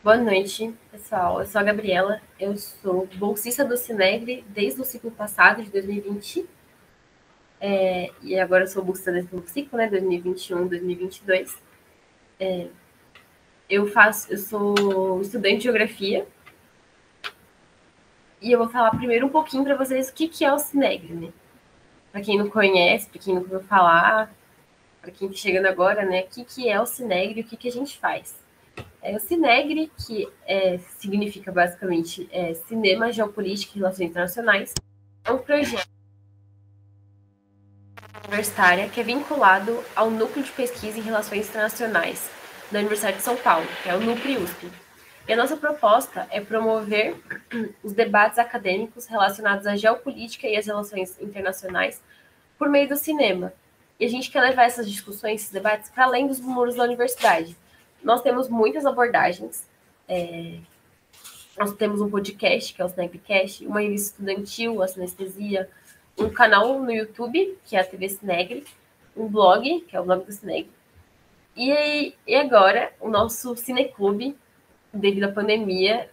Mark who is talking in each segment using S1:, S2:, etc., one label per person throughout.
S1: Boa noite, pessoal. Eu sou a Gabriela, eu sou bolsista do Sinegre desde o ciclo passado, de 2020, e agora eu sou bolsista desse novo ciclo, né, 2021, 2022. Eu sou estudante de geografia e eu vou falar primeiro um pouquinho para vocês o que é o Sinegre, né? Para quem não conhece, para quem não ouviu falar, para quem está chegando agora, né, o que é o Sinegre e o que a gente faz. O Sinegre, significa basicamente Cinema, Geopolítica e Relações Internacionais, é um projeto universitária que é vinculado ao Núcleo de Pesquisa em Relações Internacionais da Universidade de São Paulo, que é o NUPRI-USP. E a nossa proposta é promover os debates acadêmicos relacionados à geopolítica e às relações internacionais por meio do cinema. E a gente quer levar essas discussões, esses debates, para além dos muros da universidade. Nós temos muitas abordagens. Nós temos um podcast, que é o Snapcast, uma revista estudantil, a Sinestesia, um canal no YouTube, que é a TV Cinegre, um blog, que é o blog do Cinegre. E agora, o nosso Cineclube, devido à pandemia,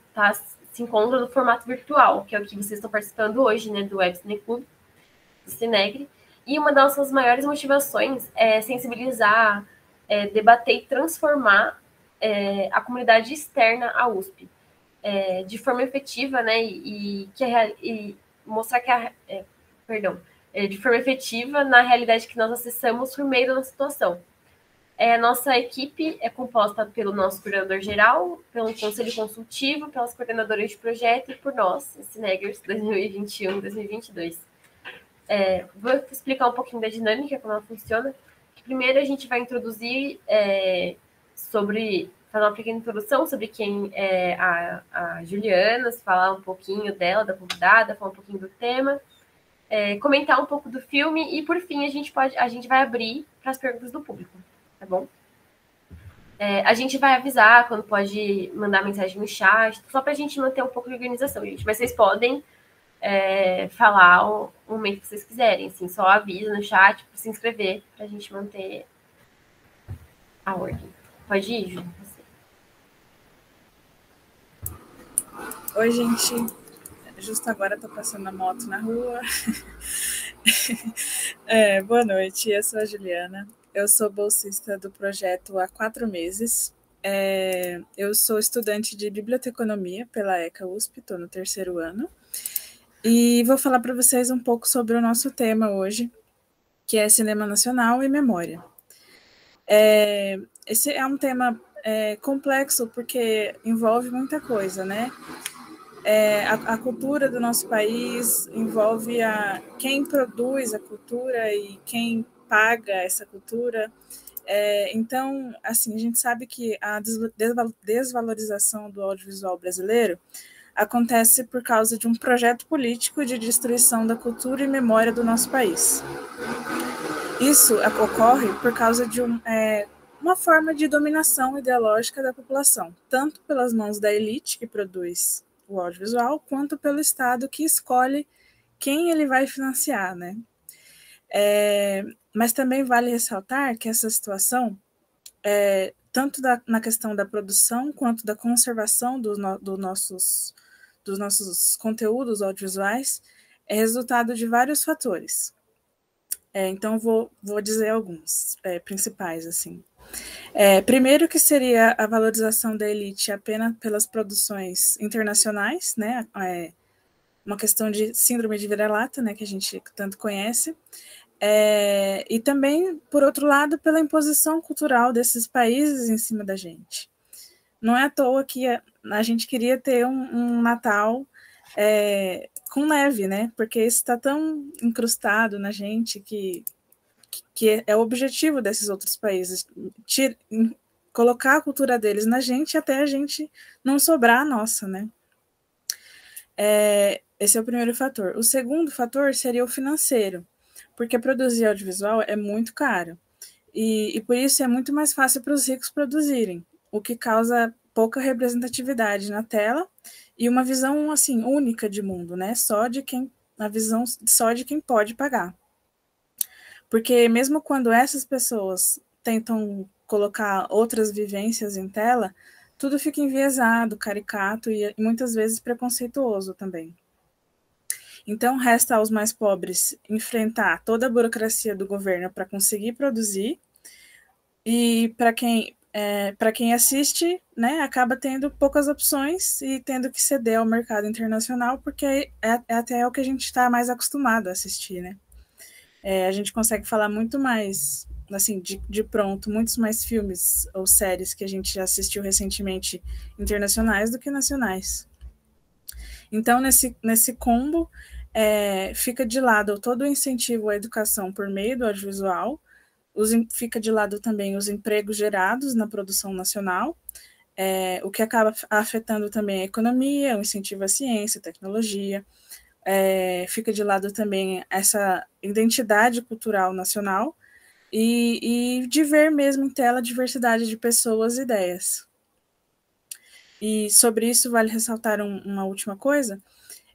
S1: se encontra no formato virtual, que é o que vocês estão participando hoje, né, do Web Cineclube, do Cinegre. E uma das nossas maiores motivações é sensibilizar, debater e transformar a comunidade externa à USP de forma efetiva, né? E mostrar de forma efetiva na realidade que nós acessamos por meio da nossa situação. A nossa equipe é composta pelo nosso coordenador geral, pelo conselho consultivo, pelas coordenadoras de projeto e por nós, Cineggers 2021-2022. Vou explicar um pouquinho da dinâmica, como ela funciona. Primeiro, a gente vai introduzir fazer uma pequena introdução sobre quem é a Juliana, falar um pouquinho dela, da convidada, falar um pouquinho do tema, comentar um pouco do filme e, por fim, a gente vai abrir para as perguntas do público, tá bom? A gente vai avisar quando pode mandar mensagem no chat, só para a gente manter um pouco de organização, gente. Mas vocês podem falar o momento que vocês quiserem, assim, só avisa no chat para se inscrever, para a gente manter a ordem. Pode ir, Ju?
S2: Oi, gente. Justo agora tô passando a moto na rua. Boa noite, eu sou a Juliana. Eu sou bolsista do projeto há 4 meses. Eu sou estudante de biblioteconomia pela ECA USP, estou no 3º ano. E vou falar para vocês um pouco sobre o nosso tema hoje, que é cinema nacional e memória. Esse é um tema complexo porque envolve muita coisa, né? A cultura do nosso país envolve quem produz a cultura e quem paga essa cultura. Então, assim, a gente sabe que a desvalorização do audiovisual brasileiro acontece por causa de um projeto político de destruição da cultura e memória do nosso país. Isso ocorre por causa de uma forma de dominação ideológica da população, tanto pelas mãos da elite que produz o audiovisual, quanto pelo Estado que escolhe quem ele vai financiar, né? Mas também vale ressaltar que essa situação, tanto na questão da produção quanto da conservação dos nossos conteúdos audiovisuais, é resultado de vários fatores. Então, vou dizer alguns principais, assim. Primeiro que seria a valorização da elite apenas pelas produções internacionais, né? Uma questão de síndrome de vira-lata, né? Que a gente tanto conhece. E também, por outro lado, pela imposição cultural desses países em cima da gente. Não é à toa que a gente queria ter um Natal com neve, né? Porque isso está tão incrustado na gente que é o objetivo desses outros países, colocar a cultura deles na gente até a gente não sobrar a nossa, né? Esse é o primeiro fator. O segundo fator seria o financeiro, porque produzir audiovisual é muito caro. E por isso é muito mais fácil para os ricos produzirem, o que causa pouca representatividade na tela e uma visão assim única de mundo, né? A visão só de quem pode pagar. Porque mesmo quando essas pessoas tentam colocar outras vivências em tela, tudo fica enviesado, caricato e muitas vezes preconceituoso também. Então, resta aos mais pobres enfrentar toda a burocracia do governo para conseguir produzir, e para quem assiste, né, acaba tendo poucas opções e tendo que ceder ao mercado internacional, porque é até o que a gente está mais acostumado a assistir, né? A gente consegue falar muito mais, assim, de pronto, muitos mais filmes ou séries que a gente já assistiu recentemente internacionais do que nacionais. Então, nesse combo, fica de lado todo o incentivo à educação por meio do audiovisual, fica de lado também os empregos gerados na produção nacional, o que acaba afetando também a economia, o incentivo à ciência, tecnologia, fica de lado também essa identidade cultural nacional e de ver mesmo em tela a diversidade de pessoas e ideias. E sobre isso vale ressaltar uma última coisa,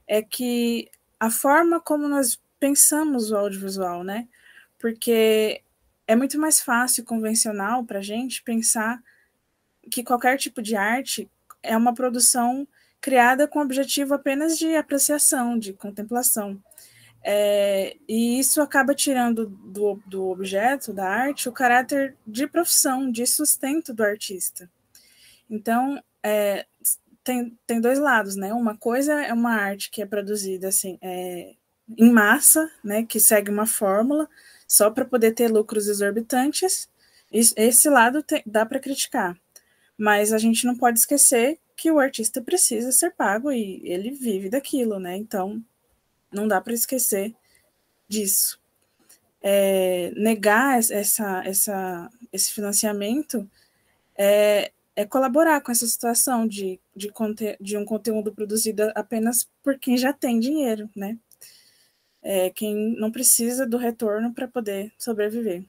S2: é que a forma como nós pensamos o audiovisual, né? Porque é muito mais fácil, convencional, para a gente pensar que qualquer tipo de arte é uma produção criada com o objetivo apenas de apreciação, de contemplação. E isso acaba tirando do objeto, da arte, o caráter de profissão, de sustento do artista. Então, tem dois lados, né? Uma coisa é uma arte que é produzida assim, em massa, né? Que segue uma fórmula só para poder ter lucros exorbitantes. Esse lado dá para criticar, mas a gente não pode esquecer que o artista precisa ser pago e ele vive daquilo, né? Então, não dá para esquecer disso. Negar esse financiamento é colaborar com essa situação de um conteúdo produzido apenas por quem já tem dinheiro, né? Quem não precisa do retorno para poder sobreviver.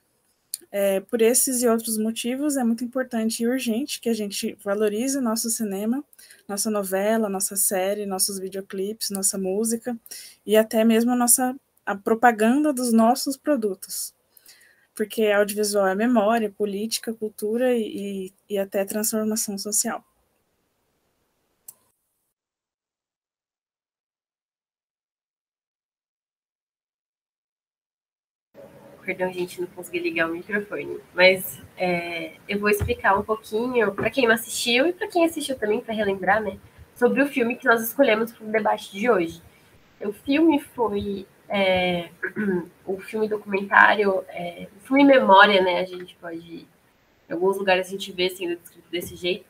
S2: Por esses e outros motivos, é muito importante e urgente que a gente valorize o nosso cinema, nossa novela, nossa série, nossos videoclipes, nossa música e até mesmo a propaganda dos nossos produtos. Porque audiovisual é memória, política, cultura e até transformação social.
S1: Perdão, gente, não consegui ligar o microfone. Mas eu vou explicar um pouquinho, para quem não assistiu e para quem assistiu também, para relembrar, né, sobre o filme que nós escolhemos para o debate de hoje. O filme foi o filme documentário, o filme memória, né, a gente pode... Em alguns lugares a gente vê sendo descrito desse jeito,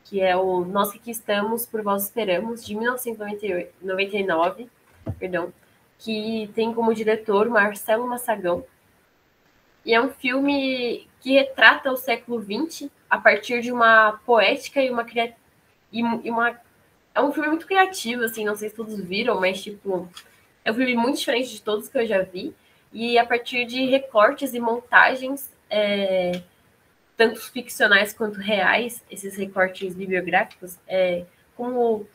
S1: que é o Nós que Aqui Estamos, Por Vós Esperamos, de 1999, perdão, que tem como diretor Marcelo Massagão. E é um filme que retrata o século XX a partir de uma poética e uma é um filme muito criativo, assim, não sei se todos viram, mas, tipo, é um filme muito diferente de todos que eu já vi. E a partir de recortes e montagens, tanto ficcionais quanto reais, esses recortes bibliográficos, como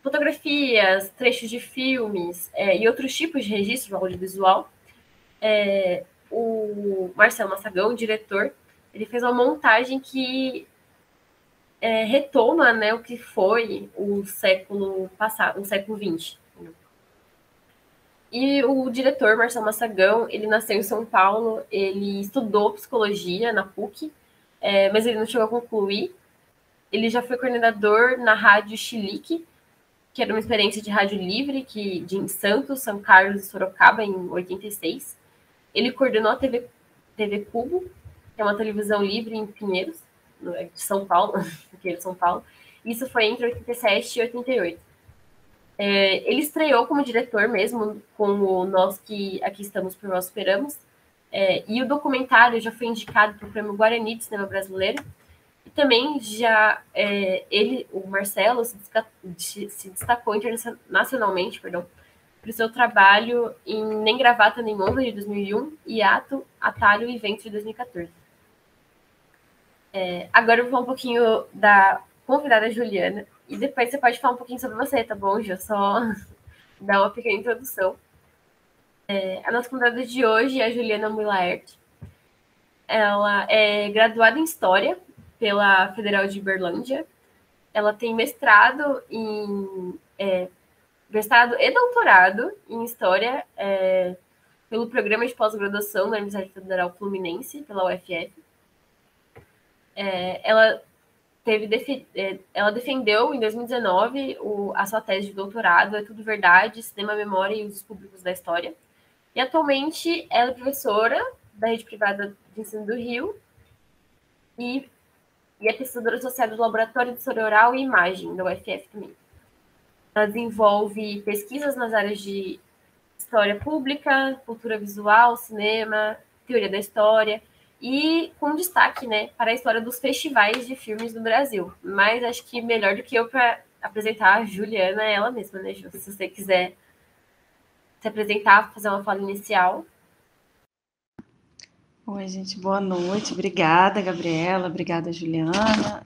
S1: fotografias, trechos de filmes e outros tipos de registro audiovisual, o Marcelo Massagão, o diretor, ele fez uma montagem que retoma, né, o que foi o século passado, o século XX. E o diretor, Marcelo Massagão, ele nasceu em São Paulo, ele estudou psicologia na PUC, mas ele não chegou a concluir. Ele já foi coordenador na Rádio Chilique, que era uma experiência de rádio livre em Santos, São Carlos e Sorocaba, em 86. Ele coordenou a TV Cubo, que é uma televisão livre em Pinheiros, de São Paulo, aqui de São Paulo. Isso foi entre 87 e 88. Ele estreou como diretor mesmo, com o Nós que Aqui Estamos, Por Nós Esperamos. E o documentário já foi indicado para o Prêmio Guarani de Cinema Brasileiro. E também o Marcelo, se destacou nacionalmente, por seu trabalho em Nem Gravata Nem Honra, de 2001, e Atalho e Vento, de 2014. Agora eu vou falar um pouquinho da convidada Juliana, e depois você pode falar um pouquinho sobre você, tá bom, Ju? Só dar uma pequena introdução. A nossa convidada de hoje é a Juliana Mulaert. Ela é graduada em História pela Federal de Uberlândia, ela tem mestrado e doutorado em História pelo Programa de Pós-Graduação da Universidade Federal Fluminense, pela UFF. Ela defendeu, em 2019, a sua tese de doutorado, É Tudo Verdade, Cinema, Memória e Usos Públicos da História. E, atualmente, ela é professora da Rede Privada de Ensino do Rio e é pesquisadora associada do Laboratório de História Oral e Imagem, da UFF também. Ela desenvolve pesquisas nas áreas de História Pública, Cultura Visual, Cinema, Teoria da História, e com destaque, né, para a história dos festivais de filmes no Brasil. Mas acho que melhor do que eu para apresentar a Juliana é ela mesma, né, Ju? Se você quiser se apresentar, fazer uma fala inicial.
S3: Oi, gente, boa noite. Obrigada, Gabriela. Obrigada, Juliana.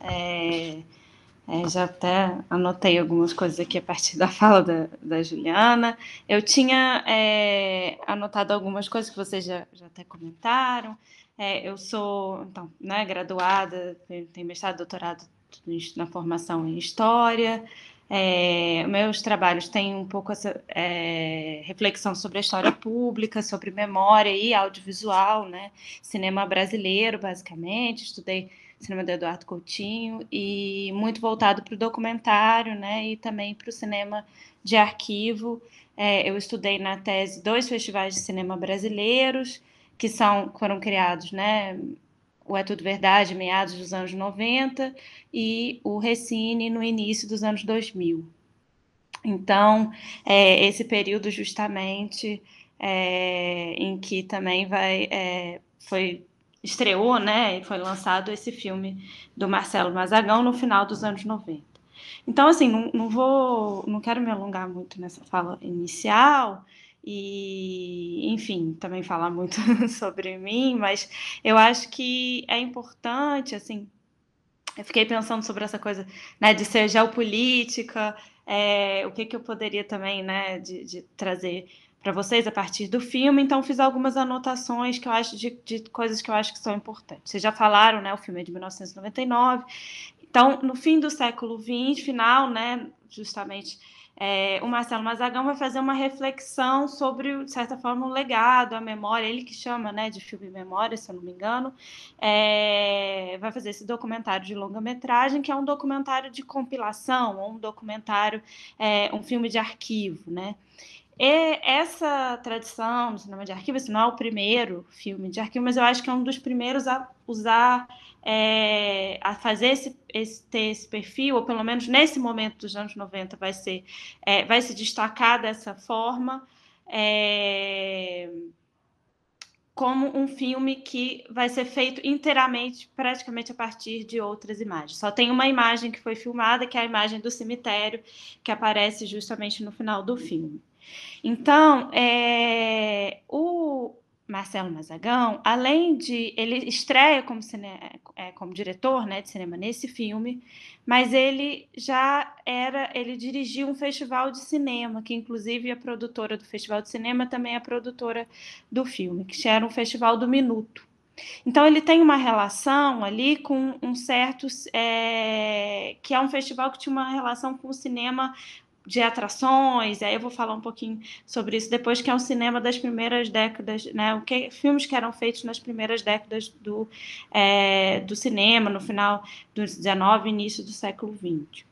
S3: Já até anotei algumas coisas aqui a partir da fala da Juliana. Eu tinha anotado algumas coisas que vocês já até comentaram. Eu sou, então, né, graduada, tenho mestrado, doutorado na formação em História. Meus trabalhos têm um pouco essa reflexão sobre a história pública, sobre memória e audiovisual, né? Cinema brasileiro, basicamente. Estudei cinema do Eduardo Coutinho e muito voltado para o documentário, né? E também para o cinema de arquivo. Eu estudei na tese 2 festivais de cinema brasileiros, que foram criados, né? O É Tudo Verdade, meados dos anos 90, e o Recine, no início dos anos 2000. Então, esse período justamente em que também estreou, né, e foi lançado esse filme do Marcelo Mazagão no final dos anos 90. Então, assim, não quero me alongar muito nessa fala inicial, e, enfim, também falar muito sobre mim, mas eu acho que é importante, assim, eu fiquei pensando sobre essa coisa, né, de ser geopolítica, o que eu poderia também, né, de trazer para vocês a partir do filme, então fiz algumas anotações que eu acho de coisas que eu acho que são importantes. Vocês já falaram, né, o filme é de 1999, então, no fim do século XX, final, né, justamente, o Marcelo Mazagão vai fazer uma reflexão sobre, de certa forma, o legado, a memória, ele que chama, né, de filme memória, se eu não me engano, vai fazer esse documentário de longa-metragem, que é um documentário de compilação, ou um documentário, um filme de arquivo, né? E essa tradição no cinema de arquivo, esse não é o primeiro filme de arquivo, mas eu acho que é um dos primeiros a usar, a fazer ter esse perfil, ou pelo menos nesse momento dos anos 90 vai se destacar dessa forma, como um filme que vai ser feito inteiramente, praticamente a partir de outras imagens. Só tem uma imagem que foi filmada, que é a imagem do cemitério, que aparece justamente no final do filme. Então, o Marcelo Mazagão, além de... Ele estreia como diretor, né, de cinema nesse filme, mas ele dirigiu um festival de cinema, que inclusive a produtora do festival de cinema também é a produtora do filme, que era um festival do Minuto. Então, ele tem uma relação ali com um certo... que é um festival que tinha uma relação com o cinema de atrações, aí eu vou falar um pouquinho sobre isso depois, que é um cinema das primeiras décadas, né, filmes que eram feitos nas primeiras décadas do cinema, no final do XIX, início do século XX.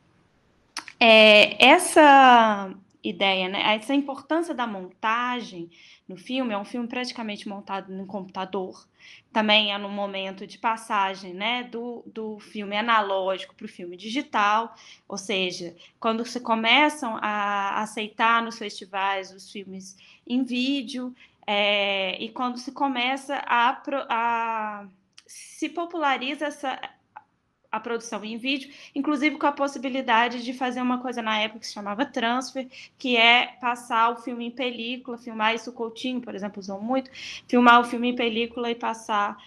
S3: Essa ideia, né, essa importância da montagem no filme, é um filme praticamente montado no computador, também é no momento de passagem, né, do filme analógico para o filme digital, ou seja, quando se começam a aceitar nos festivais os filmes em vídeo, e quando se começa se populariza a produção em vídeo, inclusive com a possibilidade de fazer uma coisa na época que se chamava transfer, que é passar o filme em película, filmar isso. O Coutinho, por exemplo, usou muito, filmar o filme em película e passar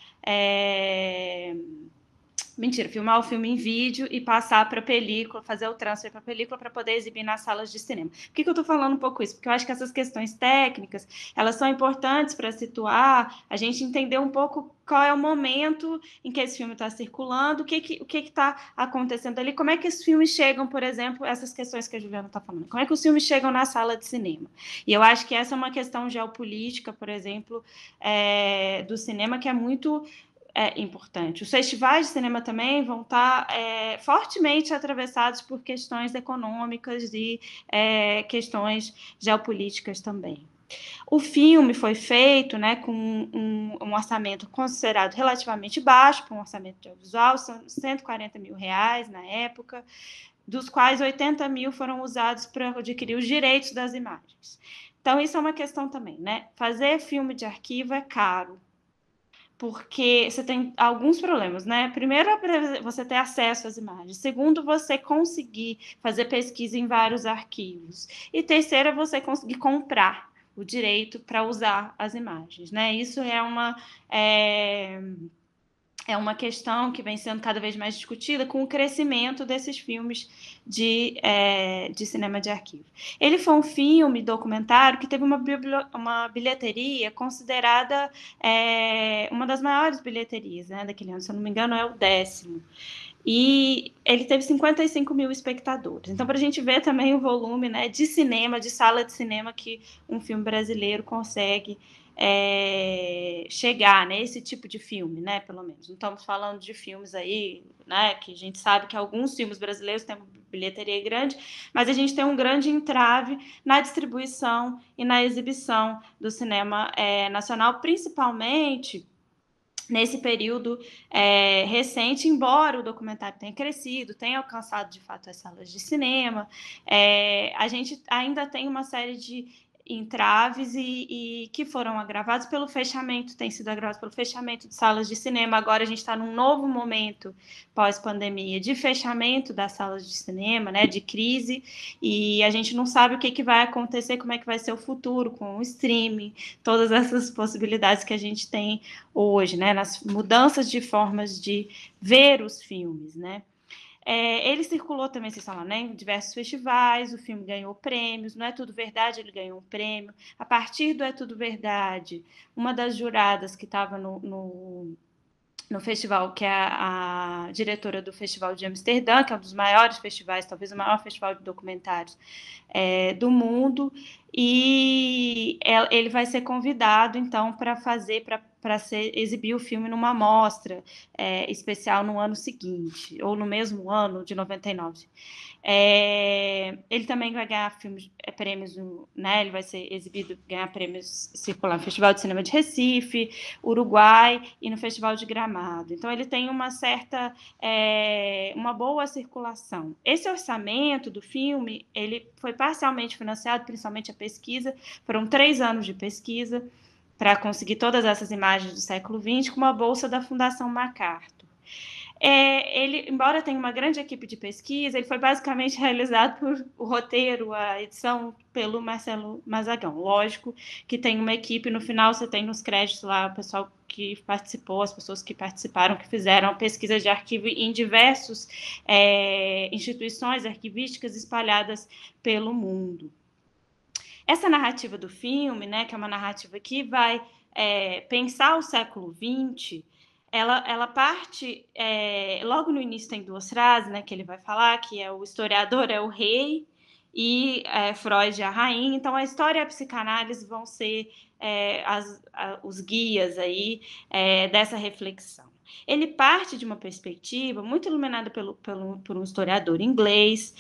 S3: Mentira, filmar o filme em vídeo e passar para película, fazer o transfer para película para poder exibir nas salas de cinema. Por que eu estou falando um pouco isso? Porque eu acho que essas questões técnicas, elas são importantes para situar, a gente entender um pouco qual é o momento em que esse filme está circulando, o que está acontecendo ali, como é que os filmes chegam, por exemplo, essas questões que a Juliana está falando, como é que os filmes chegam na sala de cinema. E eu acho que essa é uma questão geopolítica, por exemplo, do cinema, que é muito importante. Os festivais de cinema também vão estar fortemente atravessados por questões econômicas e questões geopolíticas também. O filme foi feito, né, com um orçamento considerado relativamente baixo, para um orçamento de audiovisual, são R$140 mil na época, dos quais 80 mil foram usados para adquirir os direitos das imagens. Então, isso é uma questão também, né? Fazer filme de arquivo é caro, porque você tem alguns problemas, né? Primeiro, você ter acesso às imagens. Segundo, você conseguir fazer pesquisa em vários arquivos. E terceiro, você conseguir comprar o direito para usar as imagens, né? Isso é uma questão que vem sendo cada vez mais discutida com o crescimento desses filmes de cinema de arquivo. Ele foi um filme documentário que teve uma bilheteria considerada uma das maiores bilheterias, né, daquele ano, se eu não me engano, é o 10º. E ele teve 55 mil espectadores. Então, para a gente ver também o volume, né, de cinema, de sala de cinema que um filme brasileiro consegue chegar, né, esse tipo de filme, né, pelo menos. Não estamos falando de filmes aí, né, que a gente sabe que alguns filmes brasileiros têm uma bilheteria grande, mas a gente tem um grande entrave na distribuição e na exibição do cinema nacional, principalmente nesse período recente, embora o documentário tenha crescido, tenha alcançado, de fato, as salas de cinema, a gente ainda tem uma série de entraves e que foram agravados pelo fechamento, tem sido agravados pelo fechamento de salas de cinema. Agora a gente está num novo momento pós-pandemia de fechamento das salas de cinema, né, de crise, e a gente não sabe o que vai acontecer, como é que vai ser o futuro com o streaming, todas essas possibilidades que a gente tem hoje, né, nas mudanças de formas de ver os filmes, né. Ele circulou também, vocês falam, né, em diversos festivais, o filme ganhou prêmios, Não É Tudo Verdade, ele ganhou um prêmio. A partir do É Tudo Verdade, uma das juradas que estava no festival, que é a diretora do Festival de Amsterdã, que é um dos maiores festivais, talvez o maior festival de documentários do mundo, e ele vai ser convidado, então, para exibir o filme numa mostra especial no ano seguinte, ou no mesmo ano, de 99. Ele também vai ganhar prêmios, né? Ele vai ser exibido, ganhar prêmios circular no Festival de Cinema de Recife, Uruguai e no Festival de Gramado. Então, ele tem uma boa circulação. Esse orçamento do filme, ele foi parcialmente financiado, principalmente a pesquisa, foram 3 anos de pesquisa para conseguir todas essas imagens do século XX, com uma bolsa da Fundação MacArthur. Ele, embora tenha uma grande equipe de pesquisa, ele foi basicamente realizado por o roteiro, a edição, pelo Marcelo Mazagão. Lógico que tem uma equipe, no final você tem nos créditos lá o pessoal que participou, as pessoas que participaram, que fizeram a pesquisa de arquivo em diversas instituições arquivísticas espalhadas pelo mundo. Essa narrativa do filme, né, que é uma narrativa que vai pensar o século XX, ela parte, logo no início tem 2 frases, né, que ele vai falar, que o historiador é o rei e Freud é a rainha. Então, a história e a psicanálise vão ser os guias aí dessa reflexão. Ele parte de uma perspectiva muito iluminada por um historiador inglês,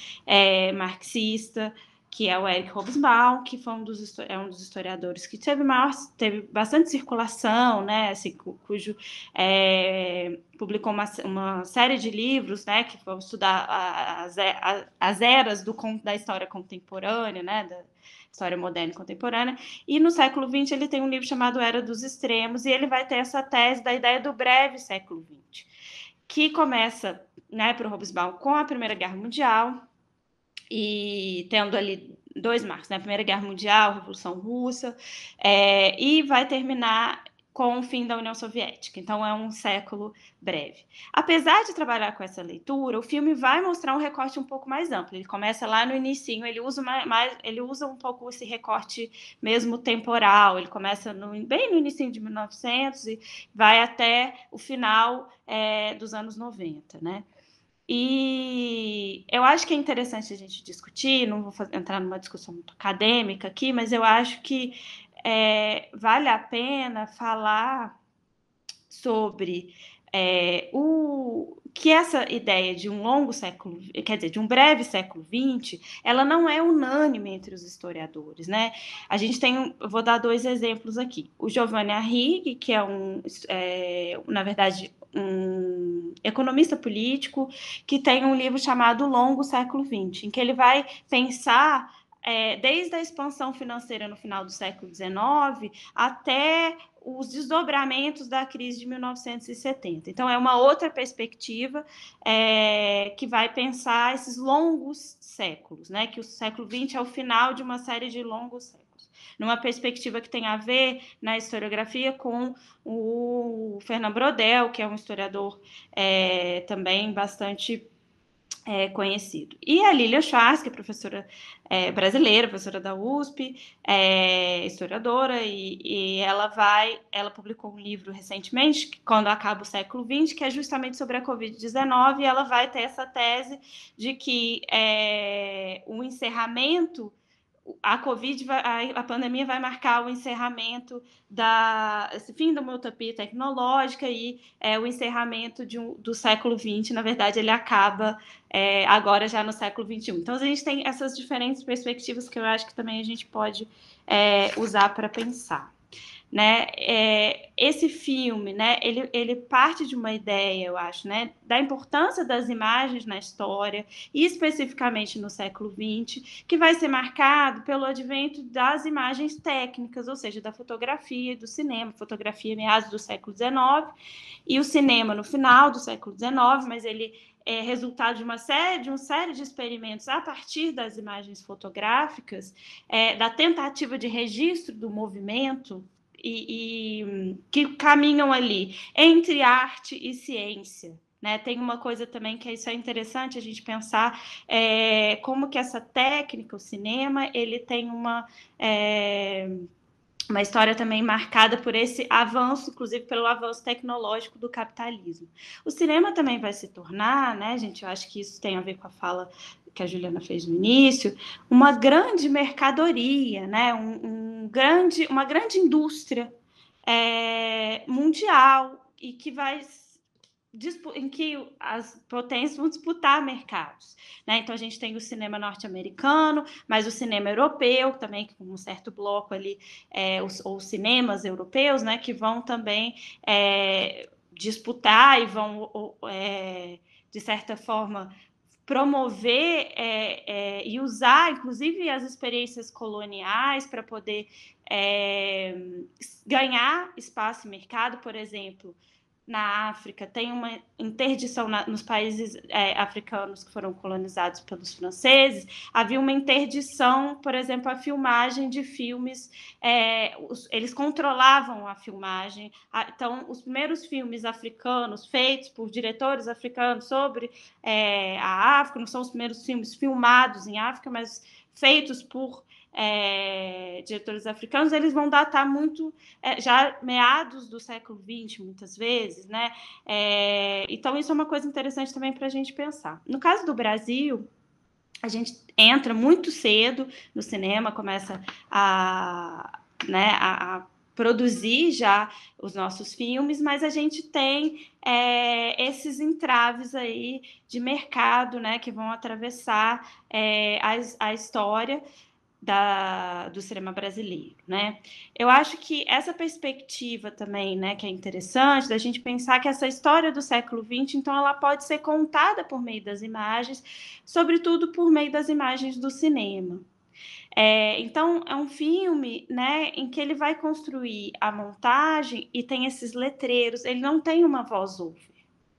S3: marxista, que é o Eric Hobsbawm, que foi um dos historiadores que teve bastante circulação, né, assim, cujo publicou uma série de livros, né, que vão estudar as eras da história contemporânea, né, da história moderna e contemporânea, e no século XX ele tem um livro chamado Era dos Extremos, e ele vai ter essa tese da ideia do breve século XX, que começa, né, para o Hobsbawm com a Primeira Guerra Mundial, e tendo ali 2 marcos, né? Primeira Guerra Mundial, Revolução Russa, e vai terminar com o fim da União Soviética. Então, é um século breve. Apesar de trabalhar com essa leitura, o filme vai mostrar um recorte um pouco mais amplo. Ele começa lá no inicinho, ele usa um pouco esse recorte mesmo temporal. Ele começa bem no inicinho de 1900 e vai até o final dos anos 90, né? E eu acho que é interessante a gente discutir, não vou entrar numa discussão muito acadêmica aqui, mas eu acho que vale a pena falar sobre o que essa ideia de um longo século, quer dizer, de um breve século XX, ela não é unânime entre os historiadores, né? A gente tem, eu vou dar 2 exemplos aqui. O Giovanni Arrighi, que na verdade, um economista político, que tem um livro chamado Longo Século XX, em que ele vai pensar desde a expansão financeira no final do século XIX até os desdobramentos da crise de 1970. Então, é uma outra perspectiva que vai pensar esses longos séculos, né? Que o século XX é o final de uma série de longos séculos. Numa perspectiva que tem a ver na historiografia com o Fernand Braudel, que é um historiador também bastante conhecido. E a Lilia Schwartz, que é professora brasileira, professora da USP, historiadora, e ela publicou um livro recentemente, quando acaba o século XX, que é justamente sobre a Covid-19, e ela vai ter essa tese de que o encerramento, a pandemia vai marcar o encerramento esse fim de uma utopia tecnológica e o encerramento do século XX. Na verdade, ele acaba agora já no século XXI. Então, a gente tem essas diferentes perspectivas que eu acho que também a gente pode usar para pensar. Né? Esse filme, né, ele parte de uma ideia, eu acho, né, da importância das imagens na história, e especificamente no século XX, que vai ser marcado pelo advento das imagens técnicas, ou seja, da fotografia e do cinema, fotografia meados do século XIX, e o cinema no final do século XIX, mas ele é resultado de uma série de experimentos a partir das imagens fotográficas, da tentativa de registro do movimento, e que caminham ali entre arte e ciência. Né? Tem uma coisa também que isso é interessante a gente pensar como que essa técnica, o cinema, ele tem uma história também marcada por esse avanço, inclusive pelo avanço tecnológico do capitalismo. O cinema também vai se tornar, né, gente, eu acho que isso tem a ver com a fala que a Juliana fez no início, uma grande mercadoria, né, uma grande indústria mundial, e que em que as potências vão disputar mercados. Né? Então, a gente tem o cinema norte-americano, mas o cinema europeu também, com um certo bloco ali, os cinemas europeus, né, que vão também disputar e vão, de certa forma, promover e usar, inclusive, as experiências coloniais para poder ganhar espaço e mercado. Por exemplo, na África, tem uma interdição nos países africanos que foram colonizados pelos franceses, havia uma interdição, por exemplo, a filmagem de filmes, eles controlavam a filmagem, então os primeiros filmes africanos feitos por diretores africanos sobre a África, não são os primeiros filmes filmados em África, mas feitos por diretores africanos, eles vão datar muito já meados do século XX, muitas vezes, né? Então, isso é uma coisa interessante também para a gente pensar. No caso do Brasil, a gente entra muito cedo no cinema, começa a produzir já os nossos filmes, mas a gente tem esses entraves aí de mercado, né, que vão atravessar a história do cinema brasileiro, né? Eu acho que essa perspectiva também, né, que é interessante, da gente pensar que essa história do século XX, então, ela pode ser contada por meio das imagens, sobretudo por meio das imagens do cinema. Então, é um filme, né, em que ele vai construir a montagem e tem esses letreiros, ele não tem uma voz-over.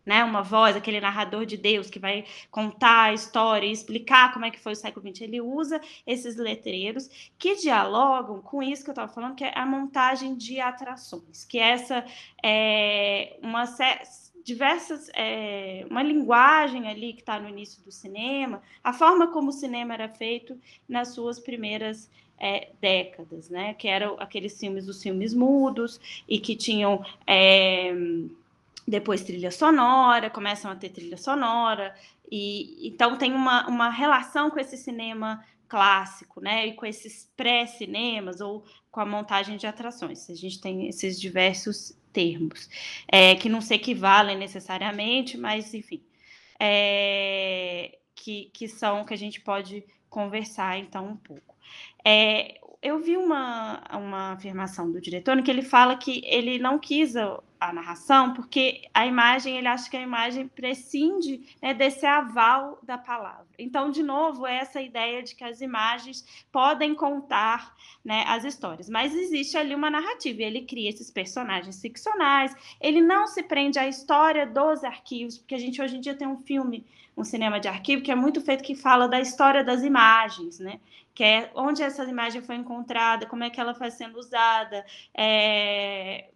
S3: né? Uma voz, aquele narrador de Deus que vai contar a história e explicar como é que foi o século XX. Ele usa esses letreiros que dialogam com isso que eu estava falando, que é a montagem de atrações, que essa é uma linguagem ali que está no início do cinema, a forma como o cinema era feito nas suas primeiras décadas, né? Que eram aqueles filmes, os filmes mudos, e que tinham depois trilha sonora, começam a ter trilha sonora, e então tem uma relação com esse cinema clássico, né? E com esses pré-cinemas, ou com a montagem de atrações. A gente tem esses diversos termos, que não se equivalem necessariamente, mas, enfim, que são que a gente pode conversar, então, um pouco. Eu vi uma afirmação do diretor em que ele fala que ele não quis a narração porque a imagem, ele acha que a imagem prescinde, né, desse aval da palavra. Então, de novo, é essa ideia de que as imagens podem contar, né, as histórias, mas existe ali uma narrativa, e ele cria esses personagens ficcionais, ele não se prende à história dos arquivos, porque a gente hoje em dia tem um cinema de arquivo que é muito feito, que fala da história das imagens, né? Que é onde essa imagem foi encontrada, como é que ela foi sendo usada,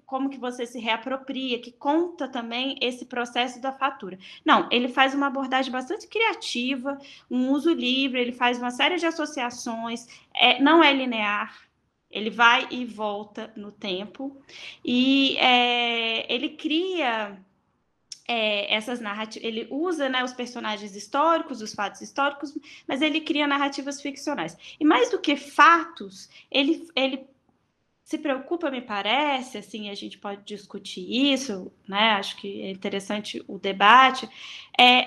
S3: como que você se reapropria, que conta também esse processo da fatura. Não, ele faz uma abordagem bastante criativa, um uso livre, ele faz uma série de associações, não é linear, ele vai e volta no tempo, e ele cria essas narrativas, ele usa, né, os personagens históricos, os fatos históricos, mas ele cria narrativas ficcionais. E mais do que fatos, ele se preocupa, me parece, assim, a gente pode discutir isso, né? Acho que é interessante o debate,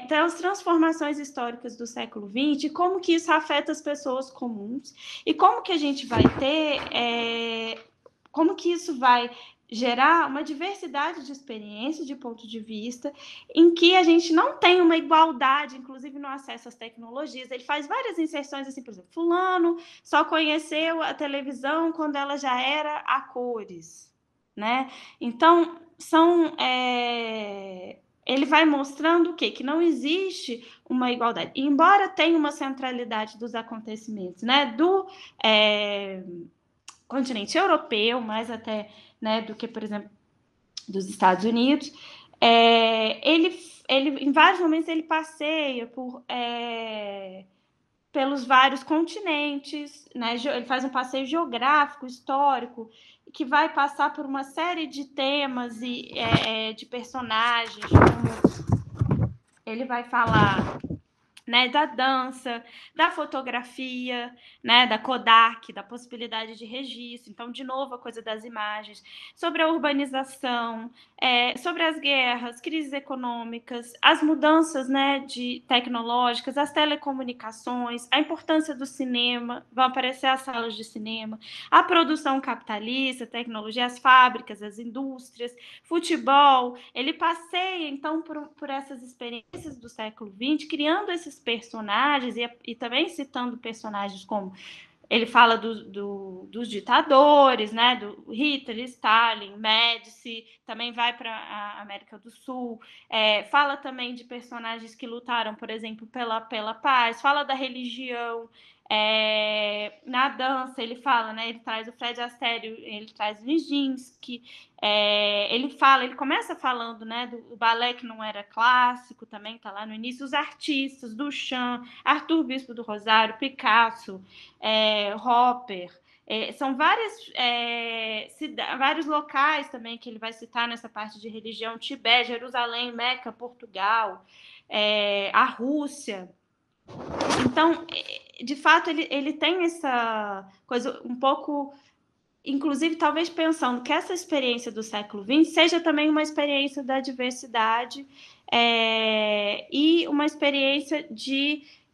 S3: das transformações históricas do século XX, como que isso afeta as pessoas comuns, e como que a gente vai ter, como que isso vai gerar uma diversidade de experiências, de ponto de vista, em que a gente não tem uma igualdade, inclusive no acesso às tecnologias. Ele faz várias inserções, assim, por exemplo, fulano só conheceu a televisão quando ela já era a cores, né? Então, ele vai mostrando o quê? Que não existe uma igualdade. E, embora tenha uma centralidade dos acontecimentos, né, do continente europeu, mais até, né, do que, por exemplo, dos Estados Unidos, ele em vários momentos ele passeia pelos vários continentes, né? Ele faz um passeio geográfico, histórico, que vai passar por uma série de temas e de personagens, como ele vai falar, né, da dança, da fotografia, né, da Kodak, da possibilidade de registro. Então, de novo, a coisa das imagens, sobre a urbanização, sobre as guerras, crises econômicas, as mudanças, né, tecnológicas, as telecomunicações, a importância do cinema, vão aparecer as salas de cinema, a produção capitalista, a tecnologia, as fábricas, as indústrias, futebol. Ele passeia, então, por essas experiências do século XX, criando esses personagens e também citando personagens como ele fala dos ditadores, né, do Hitler, Stalin, Médici, também vai para a América do Sul, fala também de personagens que lutaram, por exemplo, pela paz, fala da religião. Na dança ele fala, né, ele traz o Fred Astaire, ele traz o Nijinsky, ele começa falando, né, do balé que não era clássico, também está lá no início, os artistas, Duchamp, Arthur Bispo do Rosário, Picasso, Hopper, são vários locais também que ele vai citar nessa parte de religião, Tibete, Jerusalém, Meca, Portugal, a Rússia. Então, de fato, ele tem essa coisa um pouco, inclusive, talvez pensando que essa experiência do século XX seja também uma experiência da diversidade e uma experiência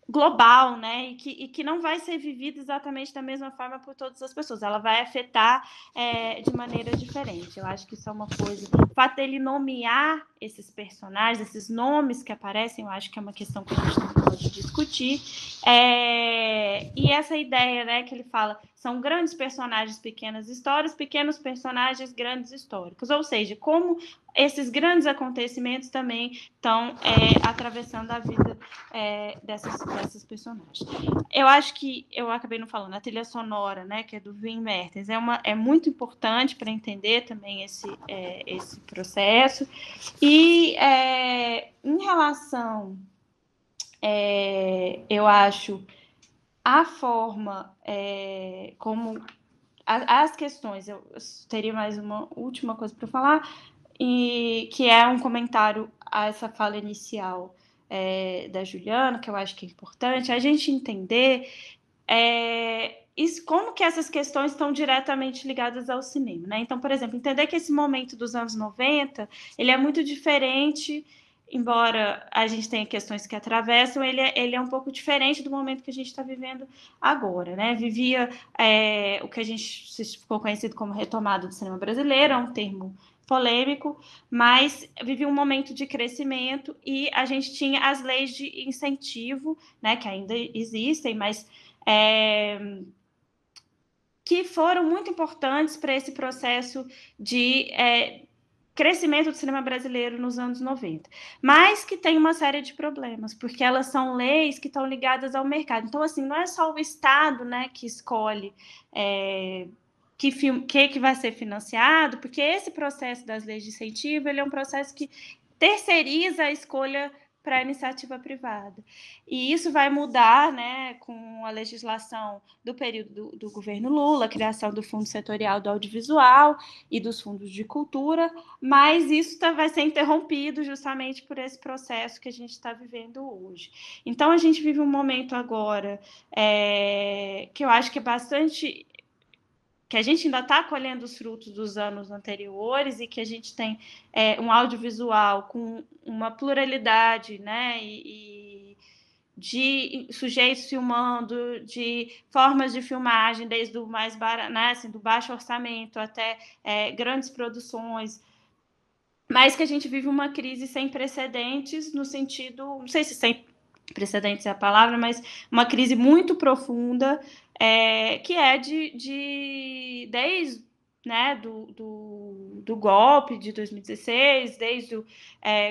S3: global, né? E que não vai ser vivida exatamente da mesma forma por todas as pessoas. Ela vai afetar de maneira diferente. Eu acho que isso é uma coisa. O fato dele nomear esses personagens, esses nomes que aparecem, eu acho que é uma questão que a gente não pode gente discutir. E essa ideia, né, que ele fala, são grandes personagens, pequenas histórias, pequenos personagens, grandes históricos. Ou seja, como esses grandes acontecimentos também estão atravessando a vida dessas personagens. Eu acho que, eu acabei não falando, a trilha sonora, né, que é do Wim Mertens, é muito importante para entender também esse processo. E em relação, eu acho, a forma como as questões, eu teria mais uma última coisa para falar, e que é um comentário a essa fala inicial da Juliana, que eu acho que é importante, a gente entender como que essas questões estão diretamente ligadas ao cinema, né? Então, por exemplo, entender que esse momento dos anos 90, ele é muito diferente, embora a gente tenha questões que atravessam, ele é um pouco diferente do momento que a gente está vivendo agora, né? Vivia o que a gente ficou conhecido como retomada do cinema brasileiro, é um termo polêmico, mas vivia um momento de crescimento e a gente tinha as leis de incentivo, né, que ainda existem, mas que foram muito importantes para esse processo de crescimento do cinema brasileiro nos anos 90, mas que tem uma série de problemas, porque elas são leis que estão ligadas ao mercado. Então, assim, não é só o Estado, né, que escolhe que vai ser financiado, porque esse processo das leis de incentivo, ele é um processo que terceiriza a escolha para a iniciativa privada. E isso vai mudar, né, com a legislação do período do governo Lula, a criação do Fundo Setorial do Audiovisual e dos fundos de cultura, mas isso vai ser interrompido justamente por esse processo que a gente está vivendo hoje. Então, a gente vive um momento agora que eu acho que é bastante... que a gente ainda está colhendo os frutos dos anos anteriores e que a gente tem um audiovisual com uma pluralidade, né, e de sujeitos filmando, de formas de filmagem, desde o mais barato, né, assim, do baixo orçamento até grandes produções, mas que a gente vive uma crise sem precedentes no sentido, não sei se sem precedentes é a palavra, mas uma crise muito profunda, que é desde, né, do golpe de 2016, desde o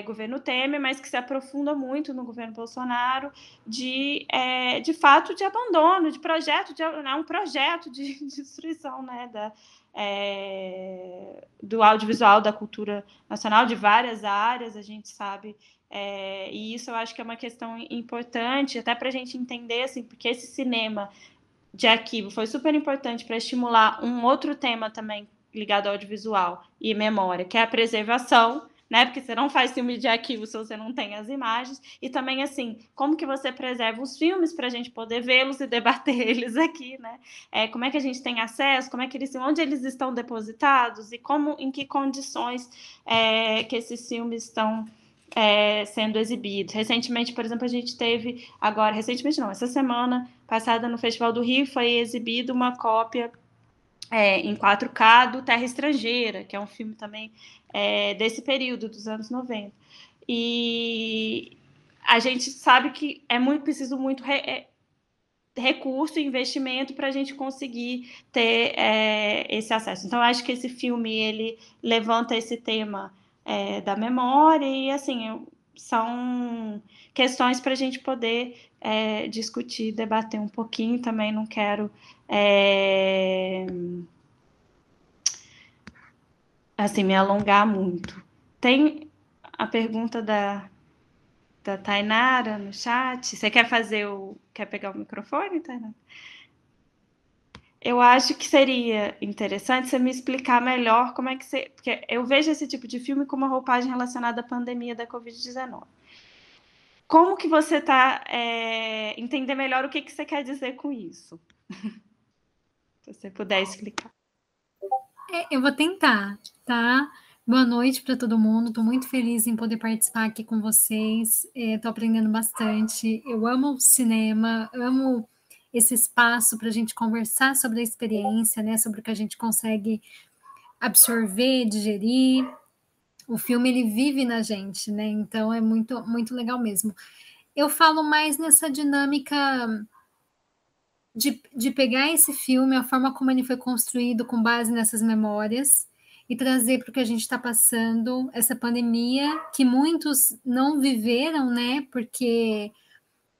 S3: governo Temer, mas que se aprofunda muito no governo Bolsonaro, de fato de abandono, de projeto, um projeto de destruição, né, do audiovisual, da cultura nacional, de várias áreas, a gente sabe. E isso eu acho que é uma questão importante, até para a gente entender, assim, porque esse cinema de arquivo foi super importante para estimular um outro tema também ligado ao audiovisual e memória, que é a preservação, né? Porque você não faz filme de arquivo se você não tem as imagens. E também, assim, como que você preserva os filmes para a gente poder vê-los e debater eles aqui, né? Como é que a gente tem acesso, onde eles estão depositados e em que condições que esses filmes estão sendo exibidos. Recentemente, por exemplo, a gente teve essa semana passada no Festival do Rio foi exibida uma cópia em 4K do Terra Estrangeira, que é um filme também desse período, dos anos 90. E a gente sabe que é preciso muito recurso e investimento para a gente conseguir ter esse acesso. Então, acho que esse filme ele levanta esse tema da memória e, assim, são questões para a gente poder discutir, debater um pouquinho. Também não quero assim, me alongar muito. Tem a pergunta da Tainara no chat. Você quer pegar o microfone, Tainara? Eu acho que seria interessante você me explicar melhor como é que você... Porque eu vejo esse tipo de filme como uma roupagem relacionada à pandemia da Covid-19. Como que você está... entender melhor o que você quer dizer com isso? Se você puder explicar.
S4: Eu vou tentar, tá? Boa noite para todo mundo. Estou muito feliz em poder participar aqui com vocês. Estou aprendendo bastante. Eu amo cinema, amo esse espaço para a gente conversar sobre a experiência, né? Sobre o que a gente consegue absorver, digerir. O filme ele vive na gente, né? Então é muito, muito legal mesmo. eu falo mais nessa dinâmica de pegar esse filme, a forma como ele foi construído com base nessas memórias e trazer para o que a gente está passando, essa pandemia que muitos não viveram, né? Porque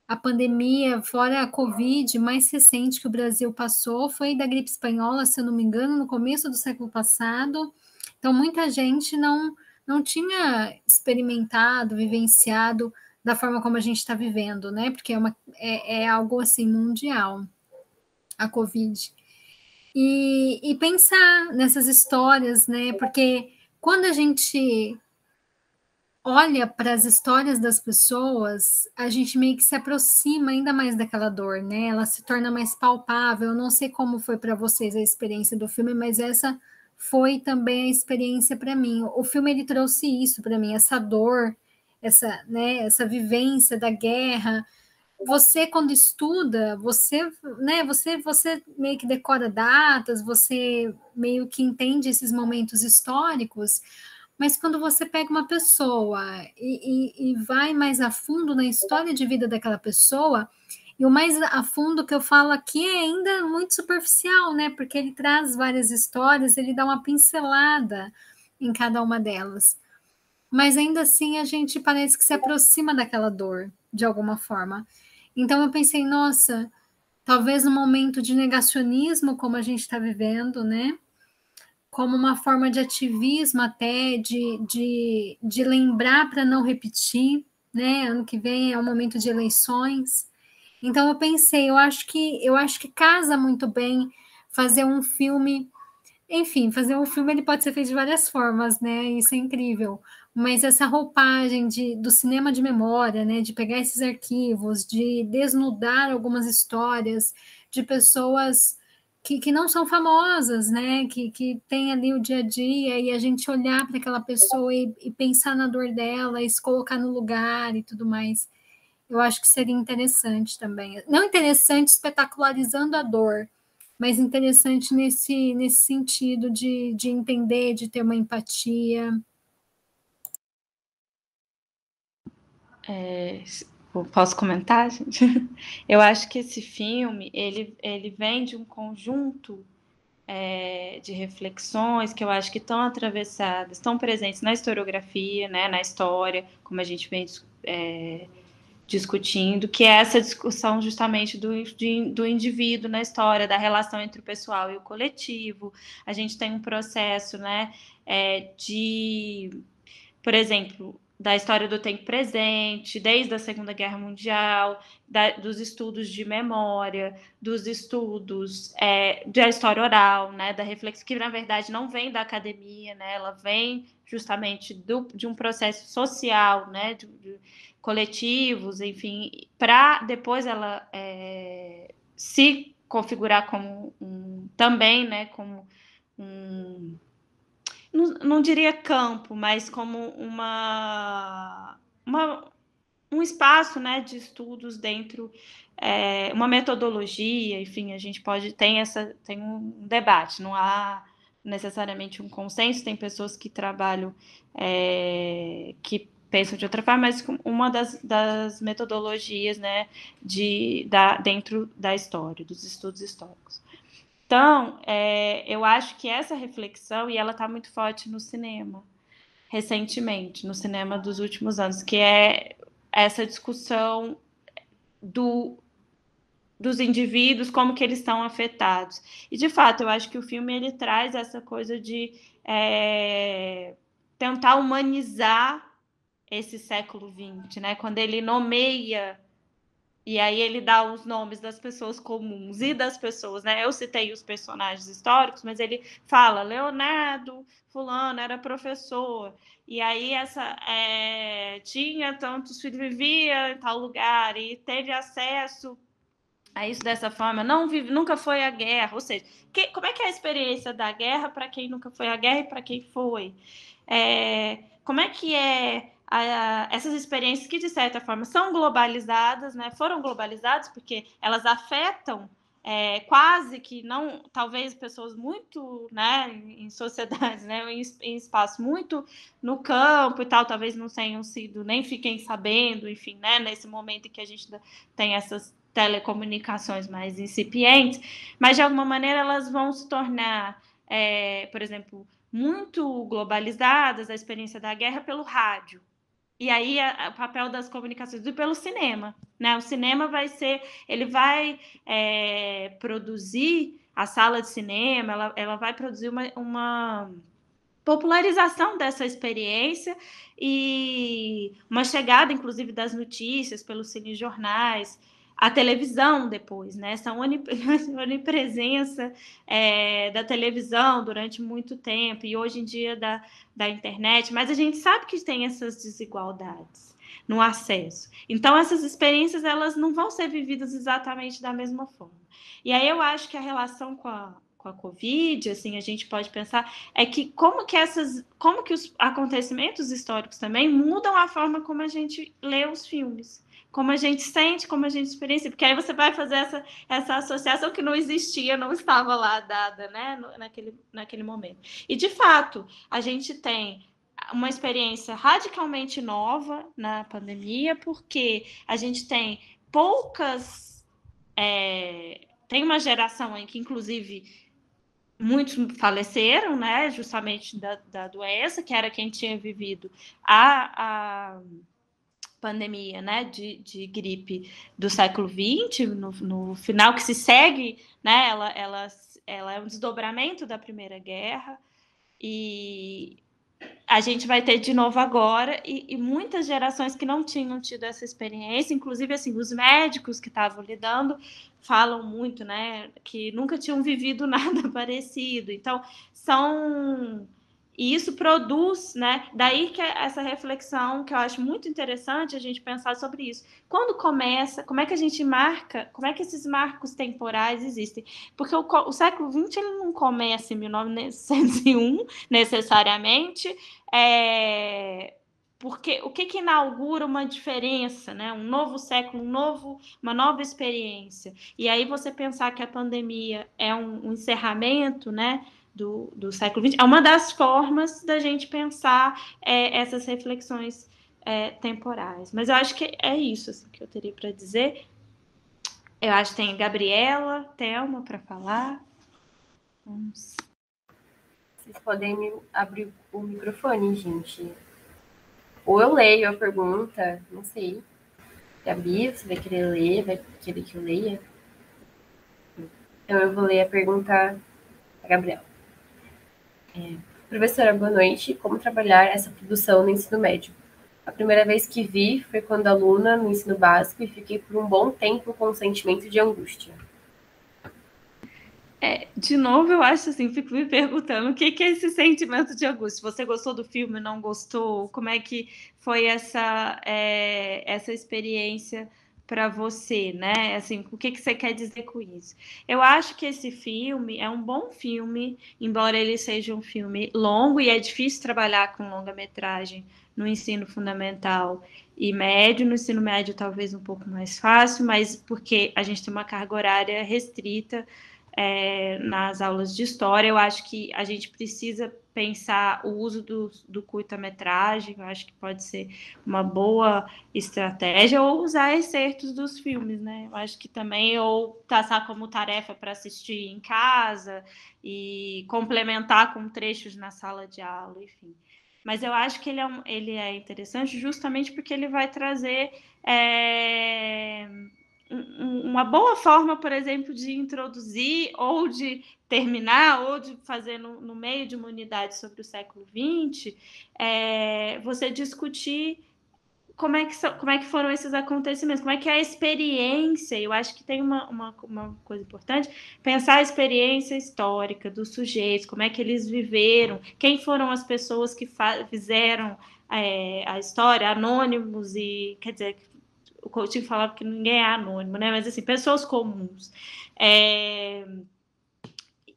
S4: a pandemia, fora a Covid, mais recente que o Brasil passou foi da gripe espanhola, se eu não me engano, no começo do século passado. Então, muita gente não tinha experimentado, vivenciado da forma como a gente está vivendo, né? Porque é algo assim mundial, a Covid. E pensar nessas histórias, né? Porque quando a gente olha para as histórias das pessoas, a gente meio que se aproxima ainda mais daquela dor, né? Ela se torna mais palpável. Eu não sei como foi para vocês a experiência do filme, mas essa foi também a experiência para mim. O filme ele trouxe isso para mim, essa dor, essa, né, essa vivência da guerra. Você quando estuda, você meio que decora datas, você meio que entende esses momentos históricos, mas quando você pega uma pessoa e vai mais a fundo na história de vida daquela pessoa, e o mais a fundo que eu falo aqui é ainda muito superficial, né? Porque ele traz várias histórias, ele dá uma pincelada em cada uma delas. Mas ainda assim a gente parece que se aproxima daquela dor, de alguma forma. Então eu pensei, nossa, talvez no momento de negacionismo como a gente está vivendo, né? Como uma forma de ativismo até, de lembrar para não repetir, né? Ano que vem é um momento de eleições. Então eu pensei, eu acho que casa muito bem fazer um filme. Enfim, fazer um filme ele pode ser feito de várias formas, né? Isso é incrível. Mas essa roupagem do cinema de memória, né? De pegar esses arquivos, de desnudar algumas histórias de pessoas que não são famosas, né? Que tem ali o dia a dia e a gente olhar para aquela pessoa e pensar na dor dela, e se colocar no lugar e tudo mais. Eu acho que seria interessante também. Não interessante espetacularizando a dor, mas interessante nesse sentido de entender, de ter uma empatia.
S3: Posso comentar, gente? Eu acho que esse filme, ele vem de um conjunto de reflexões que eu acho que estão atravessadas, estão presentes na historiografia, né, na história, como a gente vem discutindo, que é essa discussão justamente do indivíduo na história, da relação entre o pessoal e o coletivo. A gente tem um processo, né, por exemplo, da história do tempo presente, desde a Segunda Guerra Mundial, dos estudos de memória, dos estudos da história oral, né, da reflexão, que na verdade não vem da academia, né, ela vem justamente de um processo social, né, de coletivos, enfim, para depois ela se configurar como também, né, como não diria campo, mas como um espaço, né, de estudos dentro, uma metodologia, enfim, a gente tem um debate, não há necessariamente um consenso, tem pessoas que trabalham, que pensam de outra forma, mas uma das metodologias, né, dentro da história, dos estudos históricos. Então, eu acho que essa reflexão, e ela está muito forte no cinema, recentemente, no cinema dos últimos anos, que é essa discussão dos indivíduos, como que eles estão afetados. E, de fato, eu acho que o filme ele traz essa coisa de tentar humanizar esse século XX, né? Quando ele nomeia, e aí ele dá os nomes das pessoas comuns e das pessoas, né? Eu citei os personagens históricos, mas ele fala, Leonardo, fulano, era professor, e aí tinha tantos filhos, vivia em tal lugar, e teve acesso a isso dessa forma, nunca foi à guerra, ou seja, como é que é a experiência da guerra para quem nunca foi à guerra e para quem foi? Como é que essas experiências que, de certa forma, são globalizadas, né? Foram globalizadas porque elas afetam quase que não, talvez pessoas muito, né, em sociedades, né, em espaço muito no campo e tal, talvez não tenham sido, nem fiquem sabendo, enfim, né, nesse momento em que a gente tem essas telecomunicações mais incipientes, mas de alguma maneira elas vão se tornar, por exemplo, muito globalizadas, a experiência da guerra pelo rádio. E aí o papel das comunicações e pelo cinema, né? O cinema ele vai produzir, a sala de cinema, ela vai produzir uma popularização dessa experiência e uma chegada, inclusive, das notícias pelos cinejornais, a televisão depois, né? Essa onipresença da televisão durante muito tempo e hoje em dia da internet, mas a gente sabe que tem essas desigualdades no acesso. Então, essas experiências elas não vão ser vividas exatamente da mesma forma. E aí eu acho que a relação com a Covid, assim, a gente pode pensar que como que os acontecimentos históricos também mudam a forma como a gente lê os filmes, como a gente sente, como a gente experiencia, porque aí você vai fazer essa associação que não existia, não estava lá dada, né, naquele momento. E, de fato, a gente tem uma experiência radicalmente nova na pandemia, porque a gente tem tem uma geração aí que, inclusive, muitos faleceram, né, justamente da doença, que era quem tinha vivido a pandemia, né, de gripe do século XX, no final, que se segue, né, ela é um desdobramento da Primeira Guerra, e a gente vai ter de novo agora, e muitas gerações que não tinham tido essa experiência, inclusive assim, os médicos que estavam lidando, falam muito, né, que nunca tinham vivido nada parecido. Então, e isso produz, né? Daí que essa reflexão, que eu acho muito interessante a gente pensar sobre isso. Quando começa, como é que a gente marca, como é que esses marcos temporais existem? Porque o século XX ele não começa em 1901, necessariamente, porque o que inaugura uma diferença, né? Um novo século, uma nova experiência. E aí você pensar que a pandemia é um encerramento, né? Do século XX, é uma das formas da gente pensar essas reflexões temporais. Mas eu acho que é isso assim, que eu teria para dizer. Eu acho que tem Gabriela, Thelma para falar. Vamos.
S1: Vocês podem abrir o microfone, gente. Ou eu leio a pergunta, não sei. Gabi, você vai querer ler? Vai querer que eu leia? Então eu vou ler a pergunta da Gabriela. Professora, boa noite. Como trabalhar essa produção no ensino médio? A primeira vez que vi foi quando aluna no ensino básico e fiquei por um bom tempo com um sentimento de angústia.
S3: De novo, eu acho assim, fico me perguntando o que é esse sentimento de angústia. Você gostou do filme, não gostou? Como é que foi essa experiência para você, né? Assim, o que você quer dizer com isso? Eu acho que esse filme é um bom filme, embora ele seja um filme longo, e é difícil trabalhar com longa-metragem no ensino fundamental e médio. No ensino médio, talvez um pouco mais fácil, mas porque a gente tem uma carga horária restrita nas aulas de história. Eu acho que a gente precisa pensar o uso do curta-metragem, eu acho que pode ser uma boa estratégia, ou usar excertos dos filmes, né? Eu acho que também, ou passar como tarefa para assistir em casa e complementar com trechos na sala de aula, enfim. Mas eu acho que ele é interessante justamente porque ele vai trazer uma boa forma, por exemplo, de introduzir ou de terminar ou de fazer no meio de uma unidade sobre o século XX, você discutir como é que foram esses acontecimentos, como é que é a experiência. Eu acho que tem uma coisa importante, pensar a experiência histórica dos sujeitos, como é que eles viveram, quem foram as pessoas que fizeram a história, anônimos, e quer dizer, o Coutinho falava que ninguém é anônimo, né? Mas assim, pessoas comuns.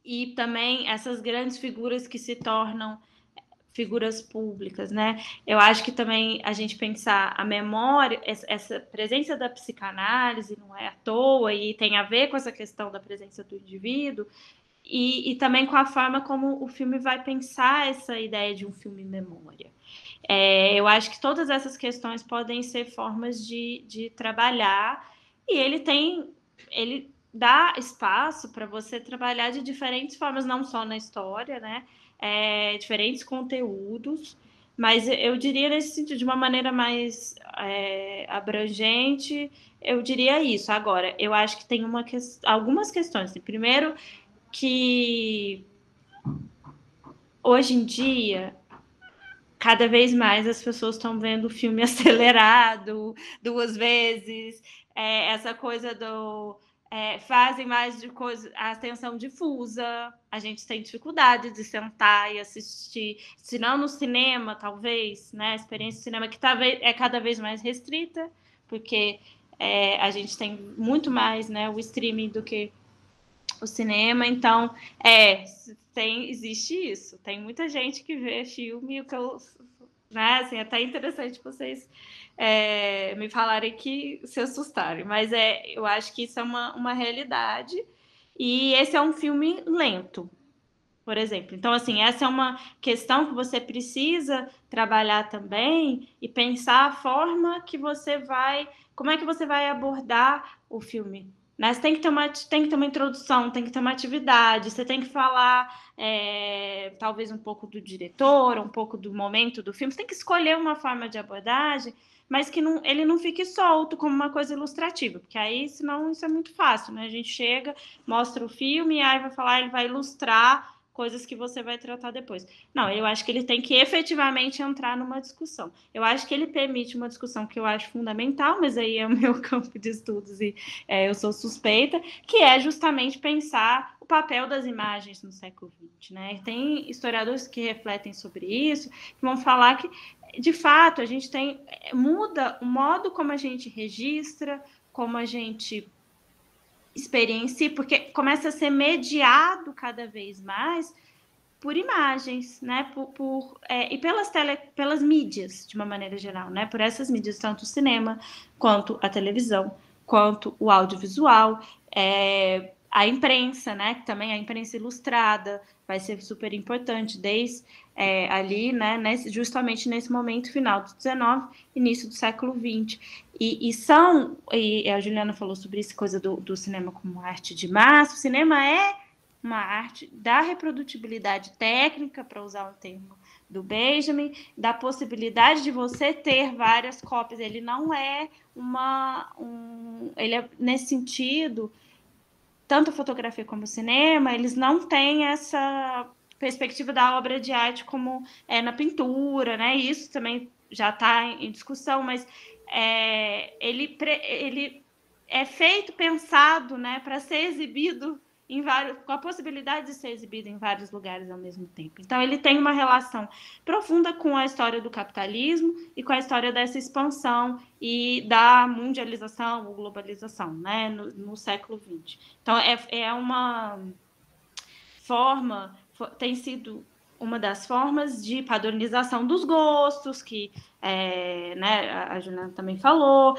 S3: E também essas grandes figuras que se tornam figuras públicas, né? Eu acho que também a gente pensar a memória, essa presença da psicanálise não é à toa e tem a ver com essa questão da presença do indivíduo e também com a forma como o filme vai pensar essa ideia de um filme memória. Eu acho que todas essas questões podem ser formas de trabalhar e ele dá espaço para você trabalhar de diferentes formas, não só na história, né? Diferentes conteúdos, mas eu diria nesse sentido, de uma maneira mais abrangente, eu diria isso. Agora, eu acho que tem algumas questões. Primeiro, que hoje em dia cada vez mais as pessoas estão vendo o filme acelerado 2 vezes, essa coisa fazem mais de coisa, a atenção difusa, a gente tem dificuldade de sentar e assistir, se não no cinema, talvez, né, a experiência de cinema que é cada vez mais restrita, porque a gente tem muito mais, né, o streaming do que o cinema, então existe isso, tem muita gente que vê filme, o que eu, né, assim, é até interessante vocês me falarem que se assustarem, mas eu acho que isso é uma realidade, e esse é um filme lento, por exemplo. Então, assim, essa é uma questão que você precisa trabalhar também e pensar a forma que como é que você vai abordar o filme. Né? Você tem que ter uma introdução, tem que ter uma atividade, você tem que falar talvez um pouco do diretor, um pouco do momento do filme, você tem que escolher uma forma de abordagem, mas que ele não fique solto como uma coisa ilustrativa, porque aí, senão, isso é muito fácil, né? A gente chega, mostra o filme, e aí vai falar, ele vai ilustrar coisas que você vai tratar depois. Não, eu acho que ele tem que efetivamente entrar numa discussão. Eu acho que ele permite uma discussão que eu acho fundamental, mas aí é o meu campo de estudos e eu sou suspeita, que é justamente pensar o papel das imagens no século XX, né? Tem historiadores que refletem sobre isso, que vão falar que, de fato, a gente muda o modo como a gente registra, como a gente experiencia, porque começa a ser mediado cada vez mais por imagens, né? E pelas mídias, de uma maneira geral, né? Por essas mídias, tanto o cinema, quanto a televisão, quanto o audiovisual, a imprensa, né? Que também a imprensa ilustrada vai ser super importante, desde ali, né? Justamente nesse momento final do XIX, início do século XX. E a Juliana falou sobre essa coisa do cinema como arte de massa. O cinema é uma arte da reprodutibilidade técnica, para usar um termo do Benjamin, da possibilidade de você ter várias cópias. Ele não é ele é, nesse sentido, tanto a fotografia como o cinema, eles não têm essa perspectiva da obra de arte como na pintura, né? Isso também já está em discussão, mas ele é feito, pensado, né, para ser exibido com a possibilidade de ser exibido em vários lugares ao mesmo tempo. Então, ele tem uma relação profunda com a história do capitalismo e com a história dessa expansão e da mundialização ou globalização, né, no século XX. Então, é uma forma, tem sido uma das formas de padronização dos gostos, que né, a Juliana também falou,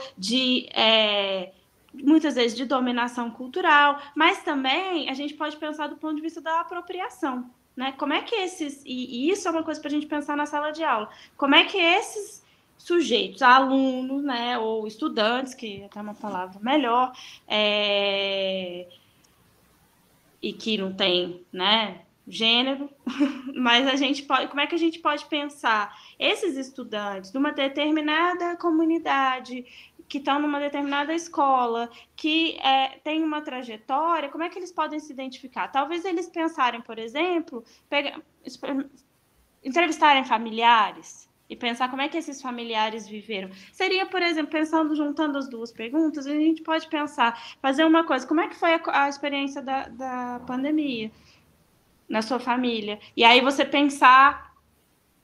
S3: muitas vezes de dominação cultural, mas também a gente pode pensar do ponto de vista da apropriação, né? Como é que e isso é uma coisa para a gente pensar na sala de aula, como é que esses sujeitos, alunos, né, ou estudantes, que é até uma palavra melhor, e que não tem, né, gênero, mas como é que a gente pode pensar esses estudantes de uma determinada comunidade, que estão numa determinada escola, que tem uma trajetória, como é que eles podem se identificar? Talvez eles pensarem, por exemplo, entrevistarem familiares e pensar como é que esses familiares viveram. Seria, por exemplo, juntando as duas perguntas, a gente pode pensar, fazer uma coisa, como é que foi a experiência da pandemia na sua família? E aí você pensar,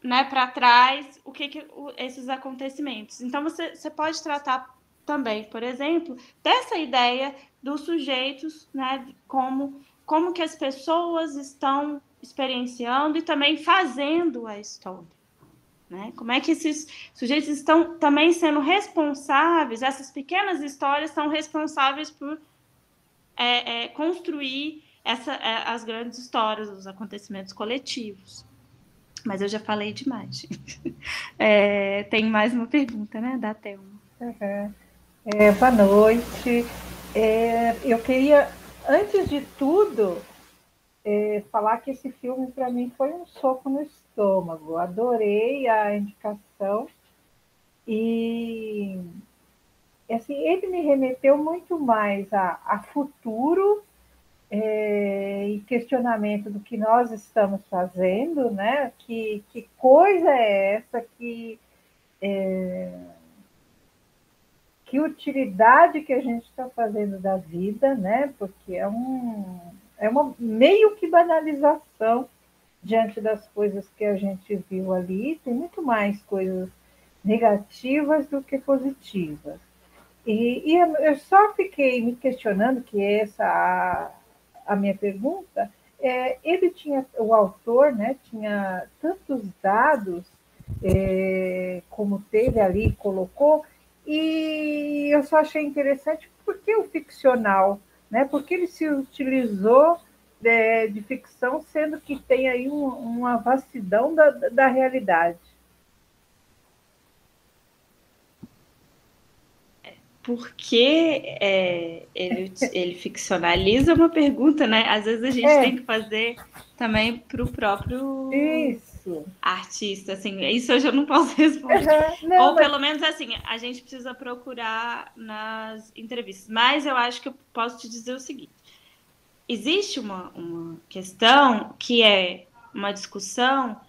S3: né, para trás esses acontecimentos. Então, você pode tratar também, por exemplo, dessa ideia dos sujeitos, né, como que as pessoas estão experienciando e também fazendo a história. Né? Como é que esses sujeitos estão também sendo responsáveis, essas pequenas histórias são responsáveis por construir as grandes histórias, os acontecimentos coletivos. Mas eu já falei demais, gente. Tem mais uma pergunta, né, da Thelma.
S5: Boa noite. Eu queria, antes de tudo, falar que esse filme, para mim, foi um soco no estômago. Adorei a indicação. E, assim, ele me remeteu muito mais a futuro e questionamento do que nós estamos fazendo, né? Que coisa é essa, que utilidade que a gente está fazendo da vida, né? Porque é uma meio que banalização diante das coisas que a gente viu ali. Tem muito mais coisas negativas do que positivas. E eu só fiquei me questionando, que essa a minha pergunta, ele tinha, o autor, né, tinha tantos dados, como teve ali, colocou, e eu só achei interessante porque o ficcional, né, porque ele se utilizou de ficção, sendo que tem aí uma vastidão da realidade.
S3: Porque ele ficcionaliza uma pergunta, né? Às vezes a gente tem que fazer também para o próprio artista. Assim, isso eu já não posso responder. Ou pelo menos assim, a gente precisa procurar nas entrevistas. Mas eu acho que eu posso te dizer o seguinte: existe uma questão que é uma discussão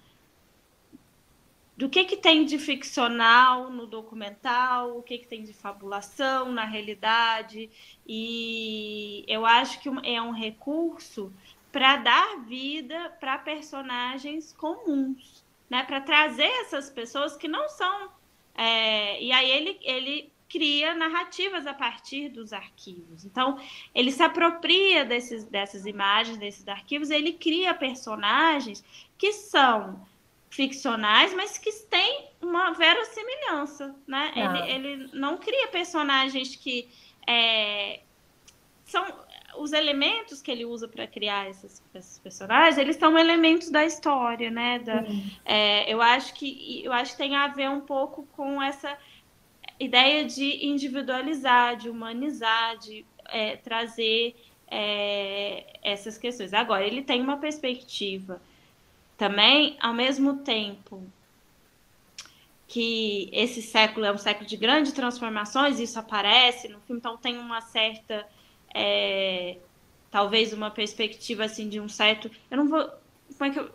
S3: do que tem de ficcional no documental, o que tem de fabulação na realidade, e eu acho que é um recurso para dar vida para personagens comuns, né? Para trazer essas pessoas que não são... e aí ele cria narrativas a partir dos arquivos. Então, ele se apropria dessas imagens, desses arquivos, e ele cria personagens que são ficcionais, mas que têm uma verossimilhança, né? Ele não cria personagens que são os elementos que ele usa para criar esses personagens, eles são elementos da história, né? Eu acho que tem a ver um pouco com essa ideia de individualizar, de humanizar, de trazer essas questões. Agora, ele tem uma perspectiva também, ao mesmo tempo que esse século é um século de grandes transformações, isso aparece no filme, então tem uma certa, talvez uma perspectiva assim de um certo, eu não vou, como é que eu,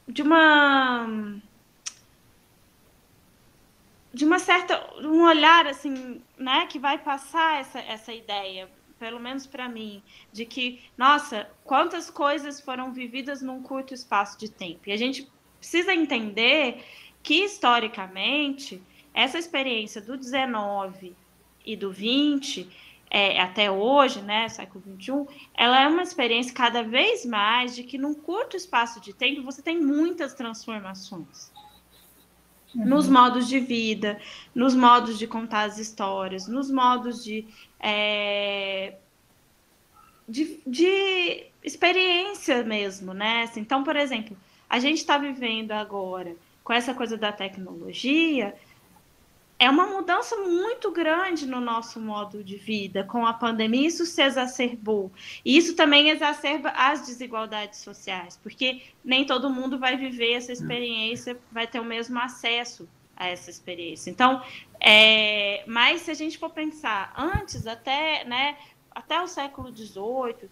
S3: de uma certa, um olhar assim, né, que vai passar essa ideia, pelo menos para mim, de que, nossa, quantas coisas foram vividas num curto espaço de tempo. E a gente precisa entender que, historicamente, essa experiência do 19 e do 20, até hoje, né, século 21, ela é uma experiência cada vez mais de que, num curto espaço de tempo, você tem muitas transformações. Nos modos de vida, nos modos de contar as histórias, nos modos de experiência mesmo, né? Assim, então, por exemplo, a gente está vivendo agora com essa coisa da tecnologia, é uma mudança muito grande no nosso modo de vida. Com a pandemia, isso se exacerbou. E isso também exacerba as desigualdades sociais, porque nem todo mundo vai viver essa experiência, vai ter o mesmo acesso a essa experiência. Então, mas se a gente for pensar antes, até o século XVIII,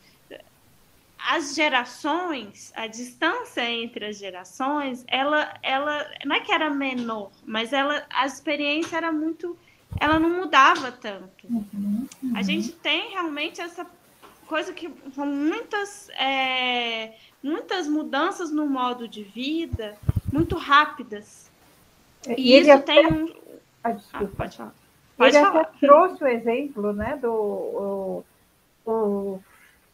S3: as gerações, a distância entre as gerações, ela não é que era menor, mas a experiência era muito, ela não mudava tanto. A gente tem realmente essa coisa que são muitas mudanças no modo de vida, muito rápidas. E isso tem um... pode falar.
S5: Ele até trouxe o exemplo, né,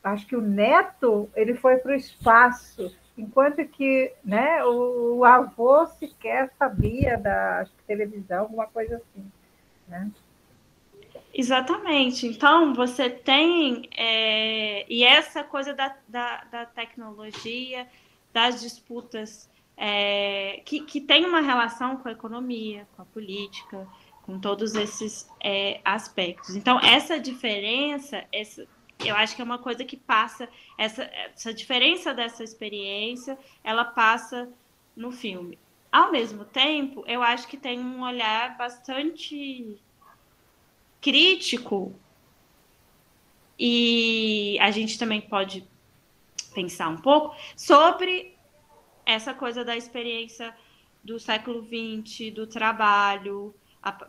S5: acho que o Neto, ele foi para o espaço, enquanto que, né, o avô sequer sabia da televisão, alguma coisa assim, né?
S3: Exatamente. Então, você tem... e essa coisa da tecnologia, das disputas, que tem uma relação com a economia, com a política, com todos esses aspectos. Então, essa diferença, eu acho que é uma coisa que passa... Essa diferença dessa experiência, ela passa no filme. Ao mesmo tempo, eu acho que tem um olhar bastante crítico, e a gente também pode pensar um pouco sobre essa coisa da experiência do século XX, do trabalho.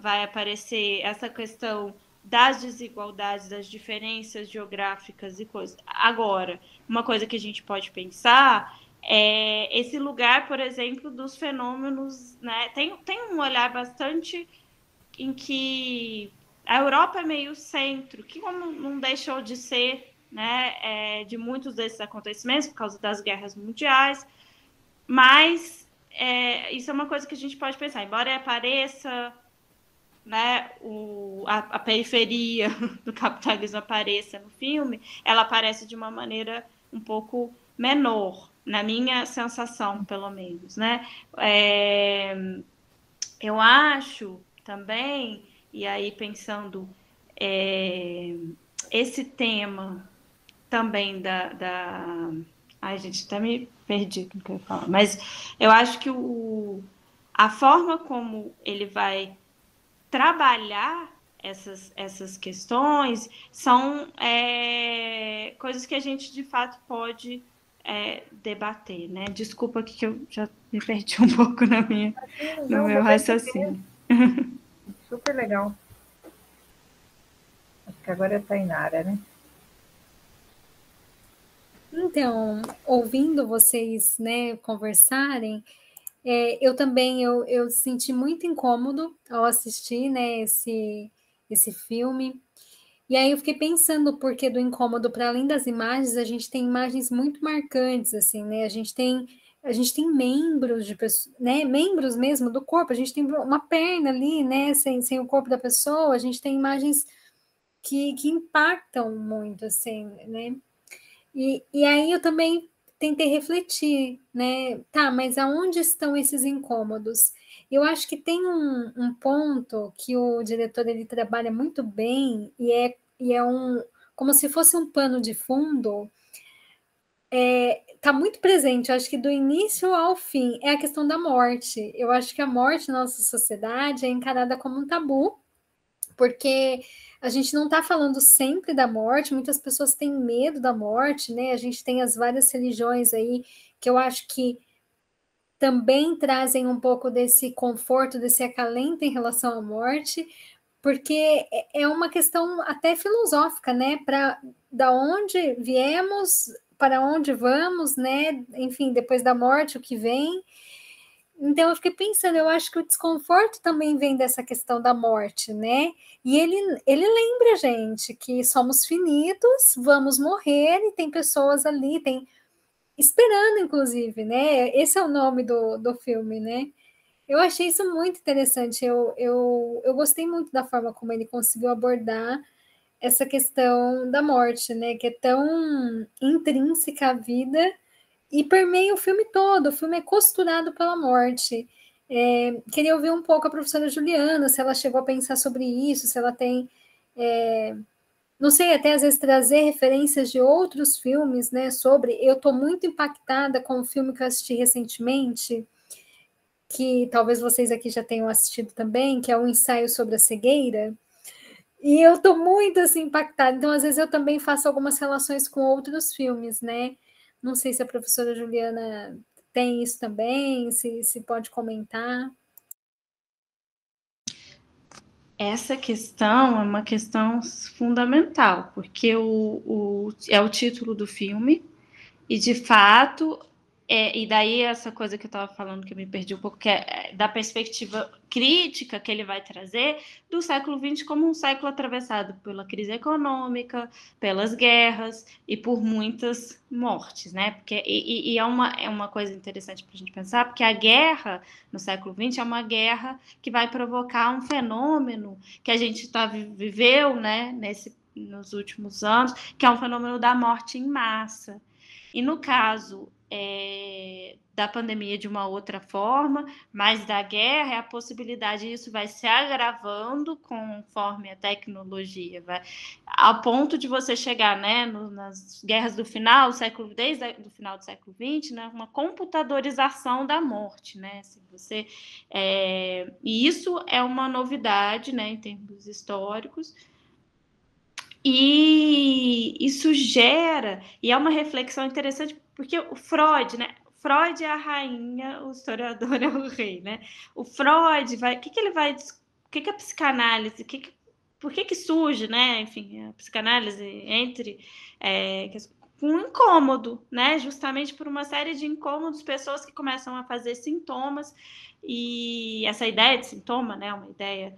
S3: Vai aparecer essa questão das desigualdades, das diferenças geográficas e coisas. Agora, uma coisa que a gente pode pensar é esse lugar, por exemplo, dos fenômenos, né? Tem um olhar bastante em que a Europa é meio centro, que não deixou de ser, né, de muitos desses acontecimentos por causa das guerras mundiais, mas isso é uma coisa que a gente pode pensar, embora apareça, né, a periferia do capitalismo apareça no filme, ela aparece de uma maneira um pouco menor, na minha sensação, pelo menos, né? Eu acho também, e aí pensando esse tema também Ai, gente, até me perdi no que eu ia falar. Mas eu acho que a forma como ele vai trabalhar essas questões são coisas que a gente, de fato, pode debater, né? Desculpa aqui que eu já me perdi um pouco no meu raciocínio.
S5: Super legal. Acho que agora é a Tainara, né?
S4: Então, ouvindo vocês, né, conversarem, eu também eu senti muito incômodo ao assistir, né, esse filme. E aí eu fiquei pensando o porquê do incômodo. Para além das imagens, a gente tem imagens muito marcantes, assim, né? A gente tem membros de pessoas, né? Membros mesmo do corpo. A gente tem uma perna ali, né? Sem o corpo da pessoa. A gente tem imagens que impactam muito, assim, né? E aí eu também tentei refletir, né? Tá, mas aonde estão esses incômodos? Eu acho que tem um ponto que o diretor ele trabalha muito bem e é como se fosse um pano de fundo. Tá muito presente, eu acho que do início ao fim é a questão da morte. Eu acho que a morte na nossa sociedade é encarada como um tabu, porque a gente não está falando sempre da morte, muitas pessoas têm medo da morte, né? A gente tem as várias religiões aí que eu acho que também trazem um pouco desse conforto, desse acalento em relação à morte, porque é uma questão até filosófica, né? Da onde viemos, para onde vamos, né? Enfim, depois da morte, o que vem. Então eu fiquei pensando, eu acho que o desconforto também vem dessa questão da morte, né? E ele lembra a gente que somos finitos, vamos morrer e tem pessoas ali, tem esperando, inclusive, né? Esse é o nome do filme, né? Eu achei isso muito interessante. Eu gostei muito da forma como ele conseguiu abordar essa questão da morte, né? Que é tão intrínseca à vida e permeia o filme todo. O filme é costurado pela morte. Queria ouvir um pouco a professora Juliana, se ela chegou a pensar sobre isso, se ela tem, não sei, até às vezes trazer referências de outros filmes, né? Eu estou muito impactada com o filme que eu assisti recentemente, que talvez vocês aqui já tenham assistido também, que é um ensaio sobre a cegueira. E eu estou muito assim, impactada. Então, às vezes, eu também faço algumas relações com outros filmes, né? Não sei se a professora Juliana tem isso também, se pode comentar.
S3: Essa questão é uma questão fundamental, porque é o título do filme, e, de fato, e daí essa coisa que eu estava falando, que eu me perdi um pouco, que é da perspectiva crítica que ele vai trazer do século XX como um século atravessado pela crise econômica, pelas guerras e por muitas mortes, né? Porque, é uma coisa interessante para a gente pensar, porque a guerra no século XX é uma guerra que vai provocar um fenômeno que a gente viveu, né, nos últimos anos, que é um fenômeno da morte em massa. E no caso da pandemia de uma outra forma, mas da guerra, é a possibilidade, isso vai se agravando conforme a tecnologia, ao ponto de você chegar, né, nas guerras do final, desde o final do século XX, né, uma computadorização da morte, né, assim, e isso é uma novidade, né, em termos históricos. E isso gera, e é uma reflexão interessante, porque o Freud, né? Freud é a rainha, o historiador é o rei, né? O Freud vai, o que a psicanálise, por que surge, né? Enfim, a psicanálise com um incômodo, né? Justamente por uma série de incômodos, pessoas que começam a fazer sintomas, e essa ideia de sintoma, né? Uma ideia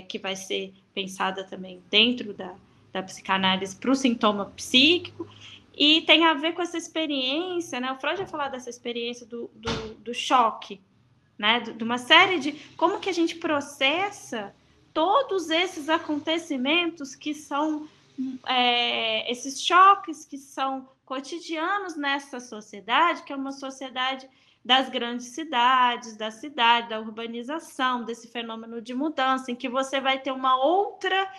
S3: que vai ser pensada também dentro da psicanálise para o sintoma psíquico, e tem a ver com essa experiência, né? O Freud vai falar dessa experiência do choque, né? De uma série de como que a gente processa todos esses acontecimentos que são esses choques que são cotidianos nessa sociedade, que é uma sociedade das grandes cidades, da urbanização, desse fenômeno de mudança, em que você vai ter uma outra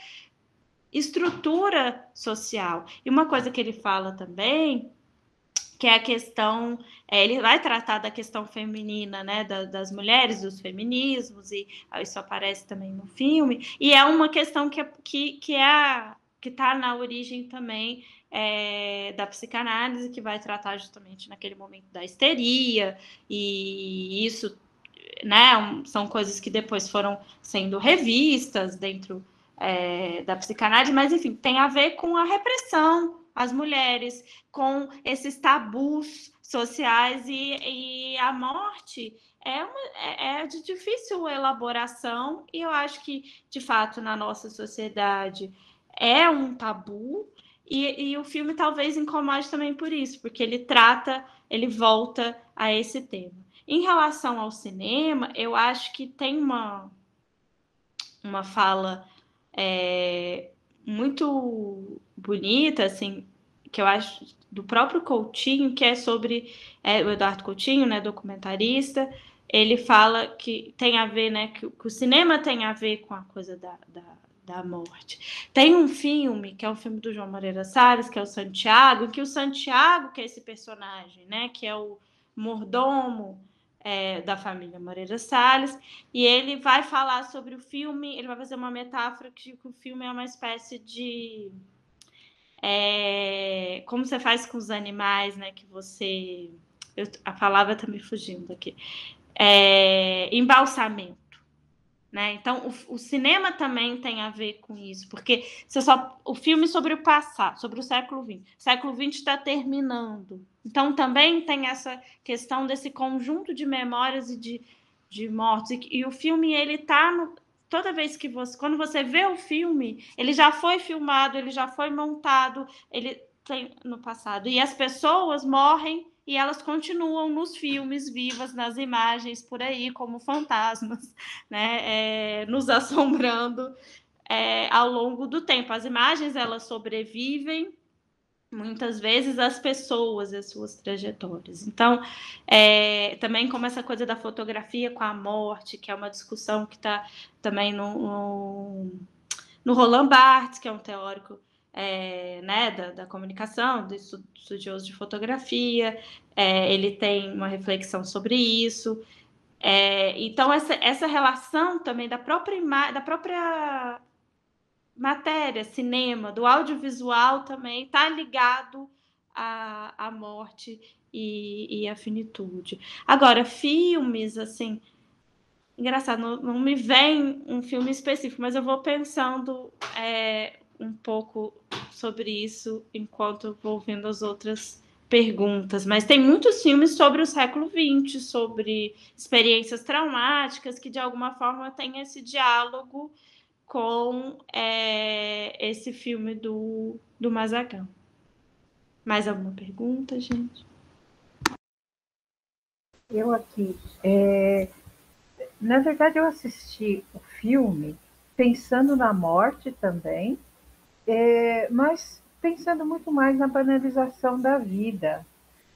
S3: estrutura social. E uma coisa que ele fala também, que é a questão, ele vai tratar da questão feminina, né, das mulheres, dos feminismos, e isso aparece também no filme, e é uma questão que está na origem também da psicanálise, que vai tratar justamente naquele momento da histeria, e isso, né, são coisas que depois foram sendo revistas dentro da psicanálise, mas, enfim, tem a ver com a repressão às mulheres, com esses tabus sociais, e a morte é de difícil elaboração, e eu acho que, de fato, na nossa sociedade é um tabu, e o filme talvez incomode também por isso, porque ele volta a esse tema. Em relação ao cinema, eu acho que tem uma fala muito bonita, assim, que eu acho, do próprio Coutinho, que é sobre o Eduardo Coutinho, né, documentarista. Ele fala que tem a ver, né, que o cinema tem a ver com a coisa da morte. Tem um filme, que é um filme do João Moreira Salles, que é o Santiago, que o Santiago, que é esse personagem, né, que é o mordomo da família Moreira Salles, e ele vai falar sobre o filme, ele vai fazer uma metáfora que o filme é uma espécie de como você faz com os animais, né, que você... a palavra está me fugindo aqui. Embalsamento. Né? Então, o cinema também tem a ver com isso, porque o filme sobre o passado, sobre o século XX. O século XX está terminando. Então, também tem essa questão desse conjunto de memórias e de mortos. E o filme, ele está... Toda vez que quando você vê o filme, ele já foi filmado, ele já foi montado, ele tem no passado. E as pessoas morrem e elas continuam nos filmes, vivas, nas imagens, por aí, como fantasmas, né? Nos assombrando ao longo do tempo. As imagens, elas sobrevivem, muitas vezes, às pessoas e às suas trajetórias. Então, também como essa coisa da fotografia com a morte, que é uma discussão que está também no Roland Barthes, que é um teórico né, da comunicação, do estudioso de fotografia, ele tem uma reflexão sobre isso. Então, essa relação também da própria matéria, cinema, do audiovisual também está ligado à morte e à finitude. Agora, filmes, assim, engraçado, não me vem um filme específico, mas eu vou pensando um pouco sobre isso enquanto vou vendo as outras perguntas, mas tem muitos filmes sobre o século XX, sobre experiências traumáticas, que de alguma forma tem esse diálogo com esse filme do Mazagão. Mais alguma pergunta, gente?
S5: Eu aqui. Na verdade, eu assisti o filme pensando na morte também, mas pensando muito mais na banalização da vida.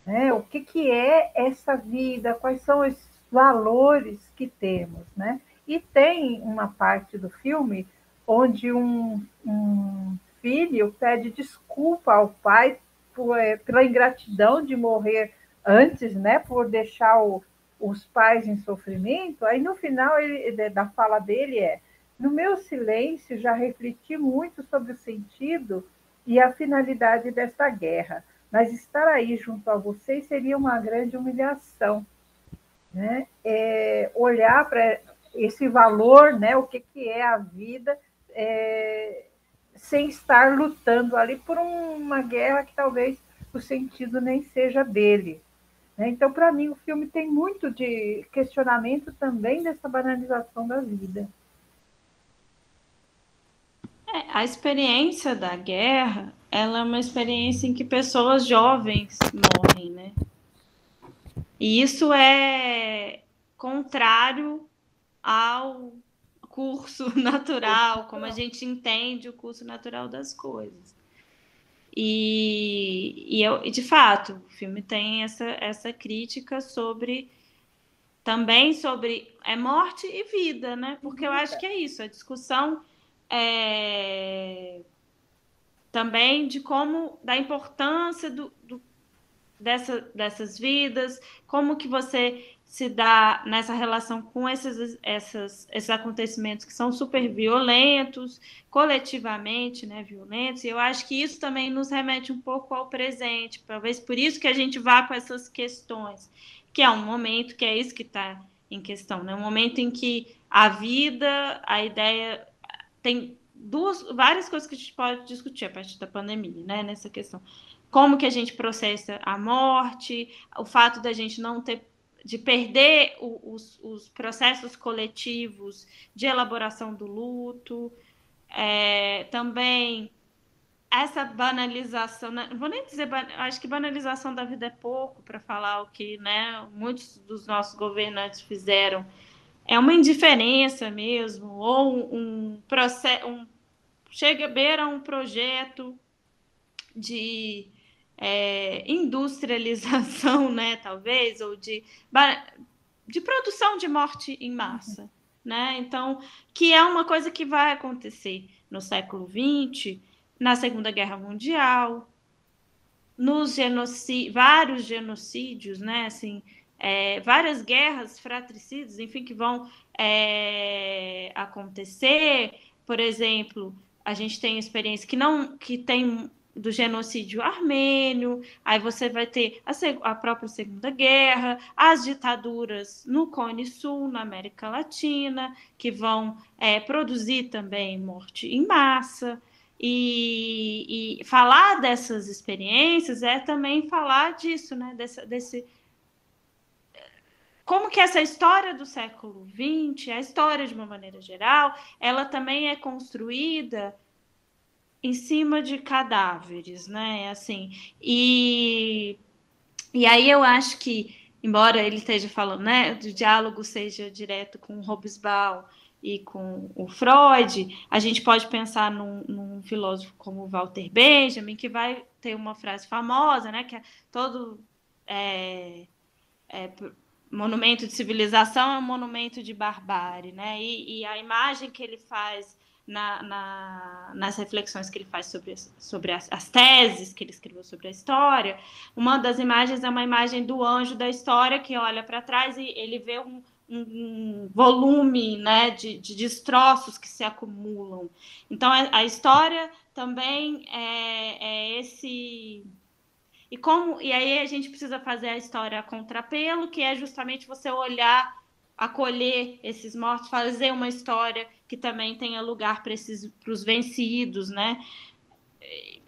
S5: Né? O que é essa vida? Quais são os valores que temos? Né? E tem uma parte do filme onde um filho pede desculpa ao pai pela ingratidão de morrer antes, né? Por deixar os pais em sofrimento. Aí, no final da fala dele no meu silêncio, já refleti muito sobre o sentido e a finalidade desta guerra. Mas estar aí junto a vocês seria uma grande humilhação. Né? Olhar para esse valor, né? O que é a vida, sem estar lutando ali por uma guerra que talvez o sentido nem seja dele. Né? Então, para mim, o filme tem muito de questionamento também dessa banalização da vida.
S3: A experiência da guerra, ela é uma experiência em que pessoas jovens morrem, né? E isso é contrário ao curso natural, como a gente entende o curso natural das coisas. E de fato, o filme tem essa crítica também sobre morte e vida, né? Porque eu acho que é isso, a discussão também da importância dessas vidas, como que você se dá nessa relação com esses acontecimentos que são super violentos, coletivamente, né, violentos, e eu acho que isso também nos remete um pouco ao presente, talvez por isso que a gente vá com essas questões, que é um momento que é isso que está em questão, né, um momento em que a vida, a ideia, tem várias coisas que a gente pode discutir a partir da pandemia, né, nessa questão. Como que a gente processa a morte, o fato da gente não ter, de perder os processos coletivos de elaboração do luto, também essa banalização, não vou nem dizer, acho que banalização da vida é pouco para falar o que, né, muitos dos nossos governantes fizeram, é uma indiferença mesmo, ou um processo, chega a beira um projeto de industrialização, né, talvez, ou de produção de morte em massa, né? Então, que é uma coisa que vai acontecer no século XX, na Segunda Guerra Mundial, nos vários genocídios, né? Assim, várias guerras fratricidas, enfim, que vão acontecer. Por exemplo, a gente tem experiência que tem do genocídio armênio, aí você vai ter a própria Segunda Guerra, as ditaduras no Cone Sul, na América Latina, que vão produzir também morte em massa, e falar dessas experiências é também falar disso, né? Como que essa história do século XX, a história de uma maneira geral, ela também é construída em cima de cadáveres, né? Assim, e aí eu acho que, embora ele esteja falando, né, o diálogo seja direto com o Hobsbawm e com o Freud, a gente pode pensar num filósofo como Walter Benjamin, que vai ter uma frase famosa, né, que é todo monumento de civilização é um monumento de barbárie, né? E a imagem que ele faz nas reflexões que ele faz sobre as teses que ele escreveu sobre a história, uma das imagens é uma imagem do anjo da história que olha para trás e ele vê um volume, né, de destroços que se acumulam. Então, a história também é esse... E aí a gente precisa fazer a história a contrapelo, que é justamente você olhar, acolher esses mortos, fazer uma história que também tenha lugar para os vencidos, né?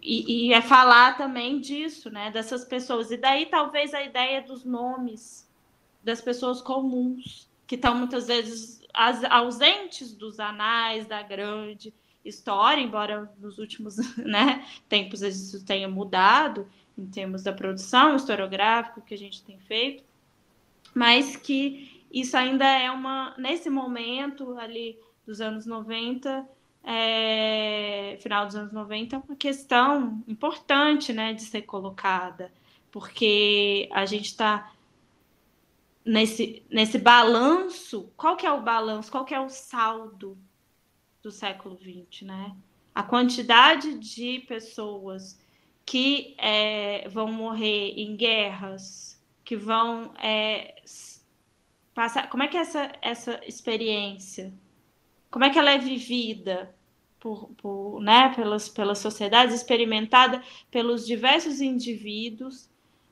S3: E é falar também disso, né? Dessas pessoas. E daí talvez a ideia dos nomes das pessoas comuns, que estão muitas vezes ausentes dos anais da grande história, embora nos últimos, né, tempos isso tenha mudado em termos da produção historiográfica que a gente tem feito, mas que isso ainda é nesse momento ali dos anos 90, final dos anos 90, uma questão importante, né, de ser colocada, porque a gente está nesse balanço. Qual que é o balanço? Qual que é o saldo do século XX, né? A quantidade de pessoas que vão morrer em guerras, que vão passar. Como é que é essa experiência? Como é que ela é vivida né, pelas sociedades, experimentada pelos diversos indivíduos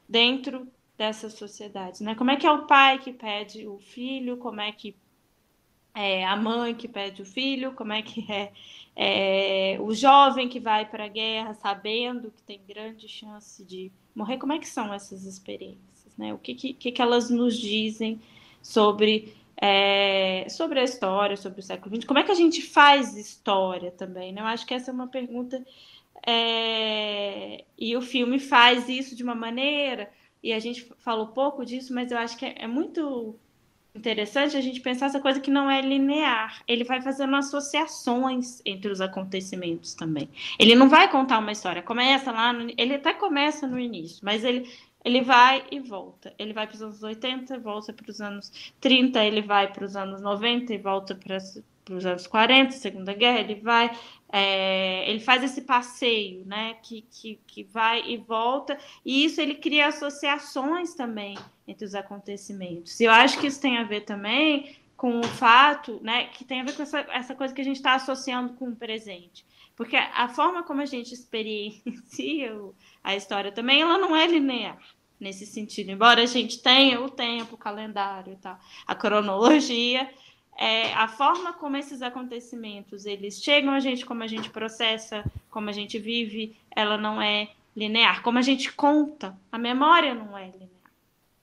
S3: dentro dessas sociedades, né? Como é que é o pai que pede o filho, como é que é a mãe que pede o filho, como é que é o jovem que vai para a guerra sabendo que tem grande chance de morrer, como é que são essas experiências, né? O que elas nos dizem sobre a história, sobre o século XX, como é que a gente faz história também, né? Eu acho que essa é uma pergunta, e o filme faz isso de uma maneira, e a gente falou pouco disso, mas eu acho que é muito interessante a gente pensar essa coisa que não é linear. Ele vai fazendo associações entre os acontecimentos também. Ele não vai contar uma história. Começa lá, ele até começa no início, mas ele vai e volta. Ele vai para os anos 80, volta para os anos 30, ele vai para os anos 90 e volta para os anos 40, Segunda Guerra, ele faz esse passeio, né, que vai e volta, e isso ele cria associações também entre os acontecimentos. E eu acho que isso tem a ver também com o fato, né, que tem a ver com essa coisa que a gente está associando com o presente. Porque a forma como a gente experiencia a história também, ela não é linear nesse sentido. Embora a gente tenha o tempo, o calendário e tal, a cronologia, a forma como esses acontecimentos eles chegam a gente, como a gente processa, como a gente vive, ela não é linear. Como a gente conta, a memória não é linear.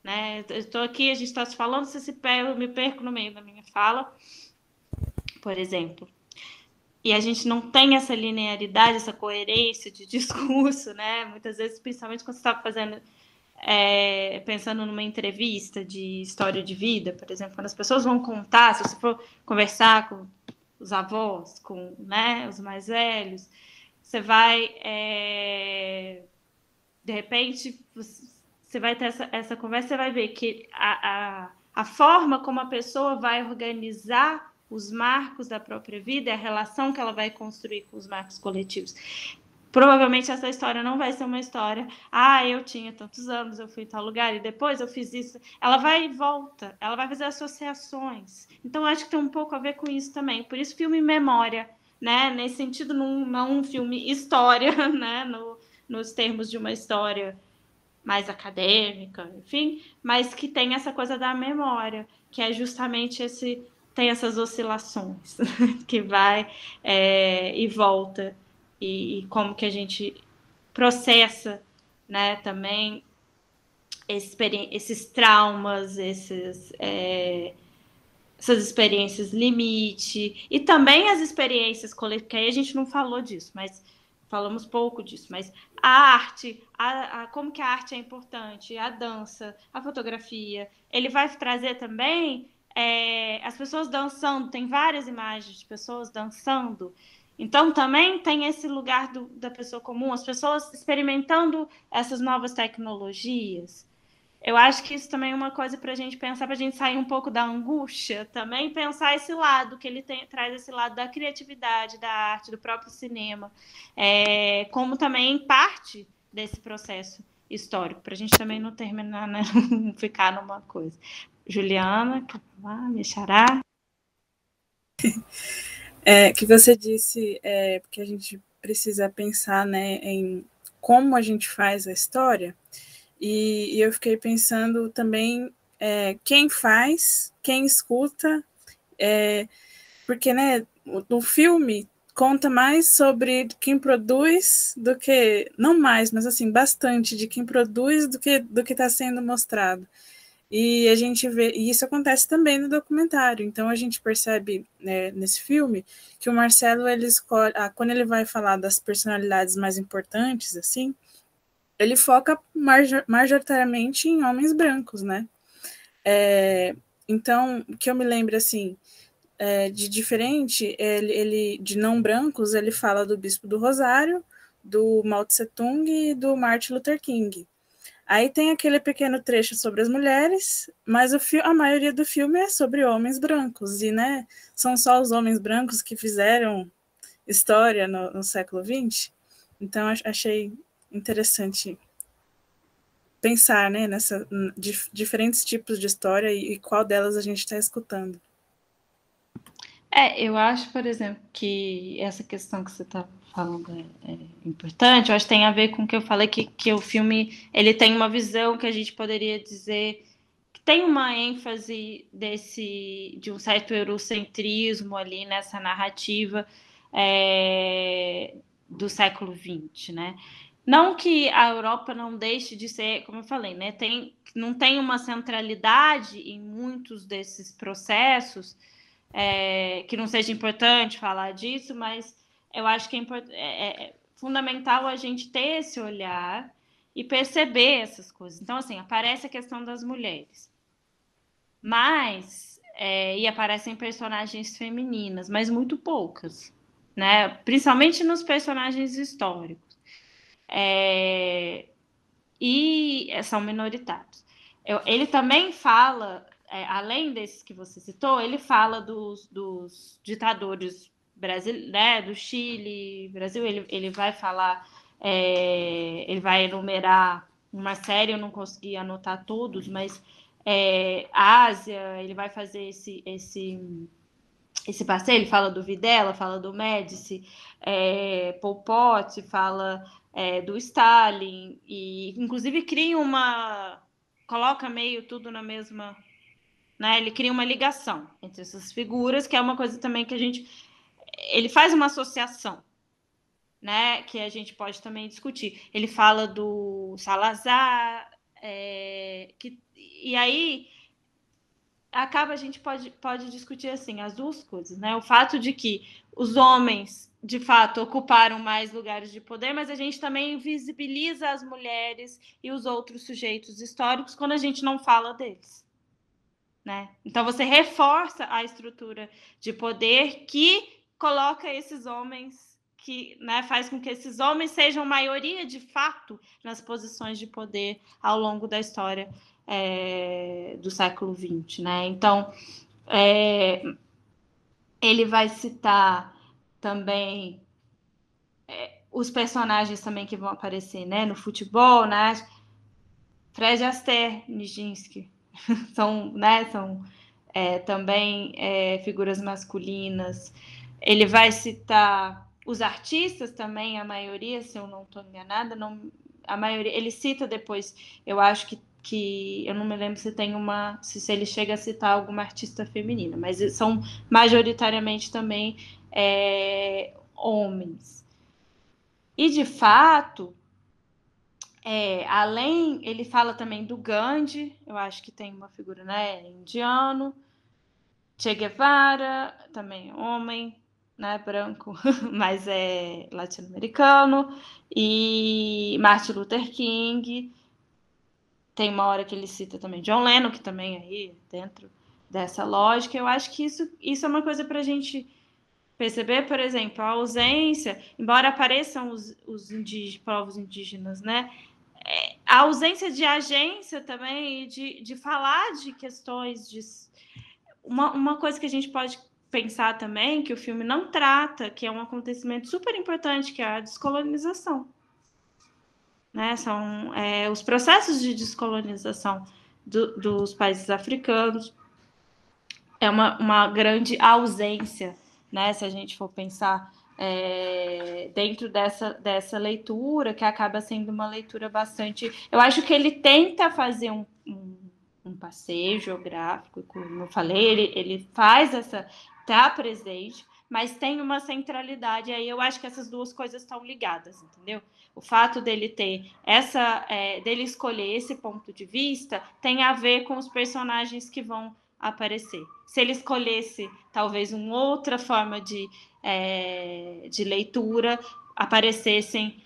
S3: Né? Estou aqui, a gente está se falando, eu me perco no meio da minha fala, por exemplo. E a gente não tem essa linearidade, essa coerência de discurso, né? Muitas vezes, principalmente quando você está pensando numa entrevista de história de vida, por exemplo, quando as pessoas vão contar, se você for conversar com os avós, com, né, os mais velhos, você vai, de repente, você vai ter essa conversa, você vai ver que a forma como a pessoa vai organizar os marcos da própria vida, a relação que ela vai construir com os marcos coletivos. Provavelmente essa história não vai ser uma história, eu tinha tantos anos, eu fui em tal lugar e depois eu fiz isso. Ela vai e volta, ela vai fazer associações. Então, acho que tem um pouco a ver com isso também. Por isso, filme memória, né? Nesse sentido, não um filme história, né? Nos termos de uma história mais acadêmica, enfim, mas que tem essa coisa da memória, que é justamente tem essas oscilações, que vai e volta, e como que a gente processa, né, também esses traumas, essas experiências limite, e também as experiências coletivas, que aí a gente não falou disso, mas falamos pouco disso, mas a arte, como que a arte é importante, a dança, a fotografia, ele vai trazer também as pessoas dançando, tem várias imagens de pessoas dançando, então também tem esse lugar da pessoa comum, as pessoas experimentando essas novas tecnologias. Eu acho que isso também é uma coisa para a gente pensar, para a gente sair um pouco da angústia, também pensar esse lado, que ele traz esse lado da criatividade, da arte, do próprio cinema, como também parte desse processo histórico, para a gente também não terminar, né, não ficar numa coisa. Juliana, quer falar? Me xará?
S2: Que você disse, porque a gente precisa pensar, né, em como a gente faz a história. E eu fiquei pensando também quem faz, quem escuta, porque, né, no filme, conta mais sobre quem produz do que, não mais, mas assim, bastante de quem produz do que está sendo mostrado. E a gente vê, e isso acontece também no documentário. Então a gente percebe, né, nesse filme que o Marcelo, ele escolhe, quando ele vai falar das personalidades mais importantes, assim, ele foca majoritariamente em homens brancos, né? Então, o que eu me lembro, assim, de diferente, ele de não brancos, ele fala do Bispo do Rosário, do Mao Tse Tung e do Martin Luther King. Aí tem aquele pequeno trecho sobre as mulheres, mas a maioria do filme é sobre homens brancos, e, né, são só os homens brancos que fizeram história no século XX. Então, achei interessante pensar, né, nessa diferentes tipos de história e qual delas a gente está escutando.
S3: Eu acho, por exemplo, que essa questão que você está falando é importante. Eu acho que tem a ver com o que eu falei, que o filme ele tem uma visão que a gente poderia dizer que tem uma ênfase de um certo eurocentrismo ali nessa narrativa do século XX, né? Não que a Europa não deixe de ser, como eu falei, né? Não tem uma centralidade em muitos desses processos, que não seja importante falar disso, mas eu acho que é fundamental a gente ter esse olhar e perceber essas coisas. Então, assim, aparece a questão das mulheres, mas e aparecem personagens femininas, mas muito poucas, né? Principalmente nos personagens históricos. E são minoritários. Ele também fala, além desses que você citou, ele fala dos ditadores brasileiros, né, do Chile, Brasil. Ele vai falar, ele vai enumerar uma série, eu não consegui anotar todos, mas Ásia, ele vai fazer esse passeio. Ele fala do Videla, fala do Médici, Pol Pot, fala do Stalin, e inclusive coloca meio tudo na mesma, né? Ele cria uma ligação entre essas figuras, que é uma coisa também que ele faz uma associação, né? Que a gente pode também discutir. Ele fala do Salazar, e aí a gente pode discutir assim as duas coisas, né? O fato de que os homens, de fato, ocuparam mais lugares de poder, mas a gente também visibiliza as mulheres e os outros sujeitos históricos quando a gente não fala deles, né? Então você reforça a estrutura de poder que coloca esses homens, que, né, faz com que esses homens sejam maioria de fato nas posições de poder ao longo da história do século XX, né? Então, ele vai citar também os personagens também que vão aparecer, né, no futebol, né? Fred Astaire, Nijinsky, são também figuras masculinas. Ele vai citar os artistas também, a maioria, se eu não estou enganada, a maioria. Ele cita depois, eu acho que eu não me lembro se ele chega a citar alguma artista feminina, mas são majoritariamente também homens. E, de fato, ele fala também do Gandhi, eu acho que tem uma figura, né, indiano, Che Guevara, também homem, né, branco, mas é latino-americano, e Martin Luther King. Tem uma hora que ele cita também John Lennon, que também aí dentro dessa lógica. Eu acho que isso é uma coisa para a gente perceber, por exemplo, a ausência, embora apareçam os povos indígenas, né? A ausência de agência também, de falar de questões de... Uma coisa que a gente pode pensar também, que o filme não trata, que é um acontecimento super importante, que é a descolonização. Né? São os processos de descolonização dos países africanos. É uma grande ausência, né? Se a gente for pensar dentro dessa leitura, que acaba sendo uma leitura bastante... Eu acho que ele tenta fazer um passeio geográfico, como eu falei, ele faz está presente, mas tem uma centralidade. Aí eu acho que essas duas coisas estão ligadas, entendeu? O fato dele ter dele escolher esse ponto de vista tem a ver com os personagens que vão aparecer. Se ele escolhesse talvez uma outra forma de leitura, aparecessem,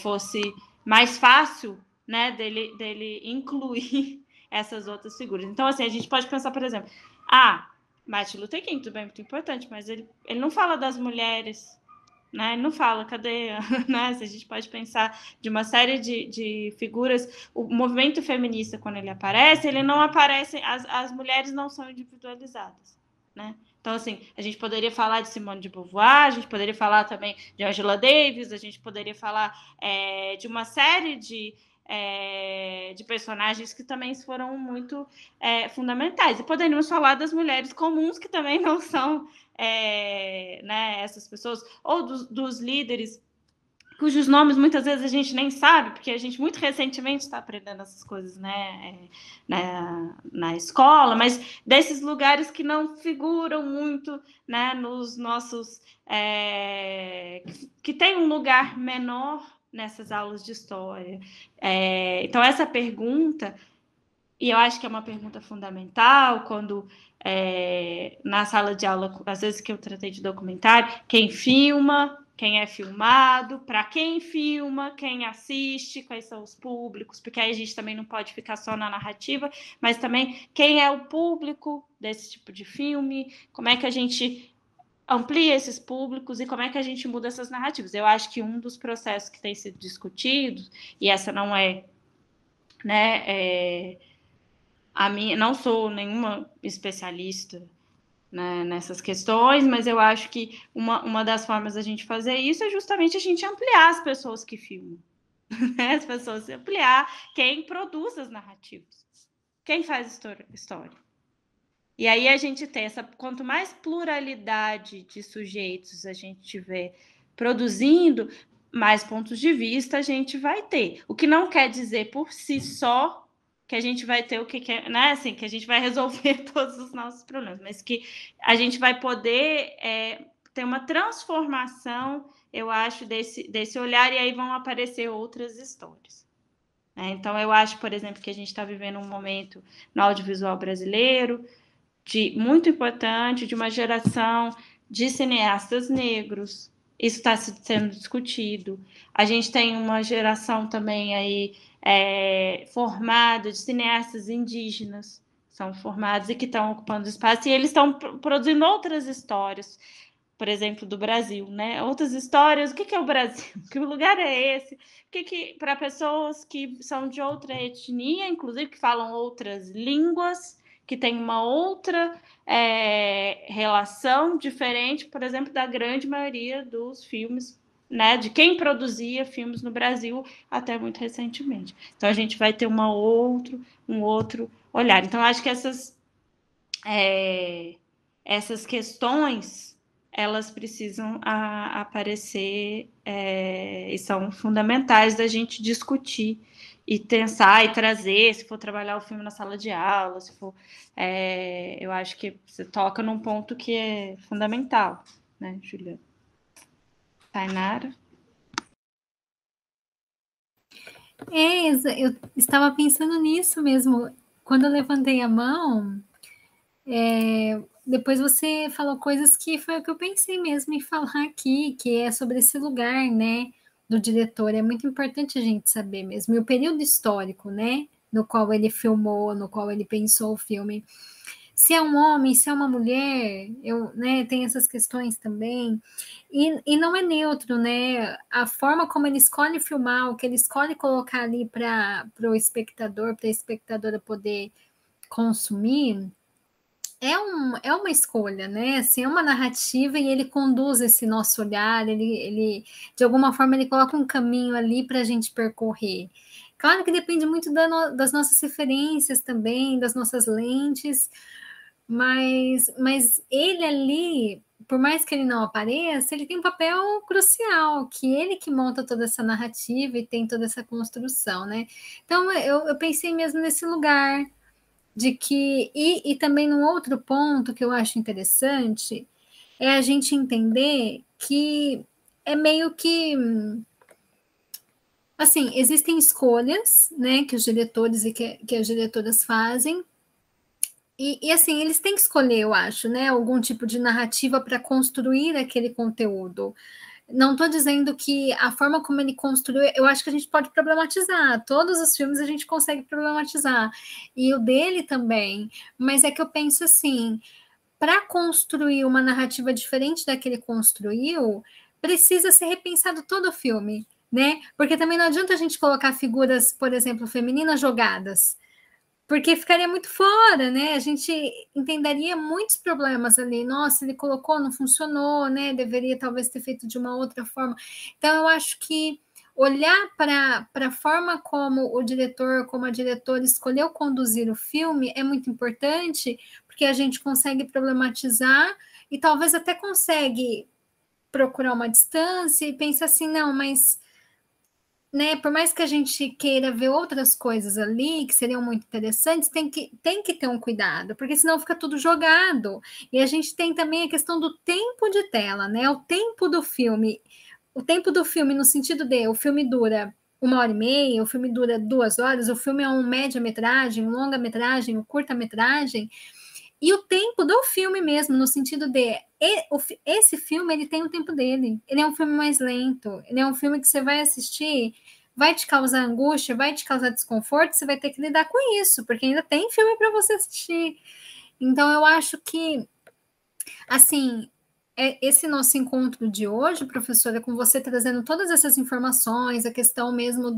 S3: fosse mais fácil, né, dele incluir essas outras figuras. Então, assim, a gente pode pensar, por exemplo, Martin Luther King, tudo bem, muito importante, mas ele não fala das mulheres, né? Ele não fala, cadê? Né? A gente pode pensar de uma série de figuras. O movimento feminista, quando ele aparece, ele não aparece, as mulheres não são individualizadas, né? Então, assim, a gente poderia falar de Simone de Beauvoir, a gente poderia falar também de Angela Davis, a gente poderia falar de uma série de personagens que também foram muito fundamentais. E poderíamos falar das mulheres comuns, que também não são né, essas pessoas, ou dos líderes cujos nomes muitas vezes a gente nem sabe, porque a gente muito recentemente está aprendendo essas coisas, né, na escola, mas desses lugares que não figuram muito, né, nos nossos que tem um lugar menor nessas aulas de história. Então essa pergunta, e eu acho que é uma pergunta fundamental quando na sala de aula, às vezes que eu tratei de documentário, quem filma, quem é filmado, para quem filma, quem assiste, quais são os públicos, porque aí a gente também não pode ficar só na narrativa, mas também quem é o público desse tipo de filme, como é que a gente amplia esses públicos e como é que a gente muda essas narrativas. Eu acho que um dos processos que tem sido discutido, e essa não é, né, não sou nenhuma especialista, né, nessas questões, mas eu acho que uma das formas da gente fazer isso é justamente a gente ampliar as pessoas que filmam, né? As pessoas ampliar quem produz as narrativas, quem faz história. E aí a gente tem quanto mais pluralidade de sujeitos a gente tiver produzindo, mais pontos de vista a gente vai ter. O que não quer dizer por si só que a gente vai ter o que quer, né? Assim, que a gente vai resolver todos os nossos problemas, mas que a gente vai poder ter uma transformação, eu acho, desse olhar, e aí vão aparecer outras histórias. Então, eu acho, por exemplo, que a gente está vivendo um momento no audiovisual brasileiro muito importante, de uma geração de cineastas negros. Isso está sendo discutido. A gente tem uma geração também aí formada de cineastas indígenas, são formados e que estão ocupando espaço, e eles estão produzindo outras histórias, por exemplo, do Brasil, né? Outras histórias. O que é o Brasil? Que lugar é esse? Para pessoas que são de outra etnia, inclusive que falam outras línguas, que tem uma outra relação diferente, por exemplo, da grande maioria dos filmes, né, de quem produzia filmes no Brasil até muito recentemente. Então, a gente vai ter um outro olhar. Então, acho que essas questões, elas precisam aparecer e são fundamentais da gente discutir e pensar e trazer, se for trabalhar o filme na sala de aula, se for, eu acho que você toca num ponto que é fundamental, né, Juliana? Tainara?
S4: Eu estava pensando nisso mesmo. Quando eu levantei a mão, depois você falou coisas que foi o que eu pensei mesmo em falar aqui, que é sobre esse lugar, né, do diretor. É muito importante a gente saber mesmo. E o período histórico, né, no qual ele filmou, no qual ele pensou o filme. Se é um homem, se é uma mulher, tem essas questões também. E não é neutro, né? A forma como ele escolhe filmar, o que ele escolhe colocar ali para o espectador, para a espectadora poder consumir, é uma escolha, né? Assim, é uma narrativa e ele conduz esse nosso olhar, ele de alguma forma ele coloca um caminho ali para a gente percorrer. Claro que depende muito das nossas referências também, das nossas lentes, mas ele ali, por mais que ele não apareça, ele tem um papel crucial, que ele que monta toda essa narrativa e tem toda essa construção, né? Então, eu pensei mesmo nesse lugar de que... E também num outro ponto que eu acho interessante é a gente entender que é meio que assim, existem escolhas, né, que os diretores e que as diretoras fazem, e assim, eles têm que escolher, eu acho, né, algum tipo de narrativa para construir aquele conteúdo. Não estou dizendo que a forma como ele construiu, eu acho que a gente pode problematizar. Todos os filmes a gente consegue problematizar. E o dele também. Mas é que eu penso assim, para construir uma narrativa diferente da que ele construiu, precisa ser repensado todo o filme, né? Porque também não adianta a gente colocar figuras, por exemplo, femininas jogadas, porque ficaria muito fora, né? A gente entenderia muitos problemas ali. Nossa, ele colocou, não funcionou, né? Deveria talvez ter feito de uma outra forma. Então, eu acho que olhar para a forma como o diretor, como a diretora escolheu conduzir o filme é muito importante, porque a gente consegue problematizar e talvez até consegue procurar uma distância e pensar assim, não, mas né, por mais que a gente queira ver outras coisas ali que seriam muito interessantes, tem que ter um cuidado, porque senão fica tudo jogado. E a gente tem também a questão do tempo de tela, né? O tempo do filme. O tempo do filme, no sentido de o filme dura 1h30, o filme dura 2 horas, o filme é um média-metragem, um longa-metragem, um curta-metragem. E o tempo do filme mesmo, no sentido de esse filme ele tem o tempo dele. Ele é um filme mais lento. Ele é um filme que você vai assistir, vai te causar angústia, vai te causar desconforto. Você vai ter que lidar com isso, porque ainda tem filme para você assistir. Então eu acho que, assim, esse nosso encontro de hoje, professora, com você trazendo todas essas informações, a questão mesmo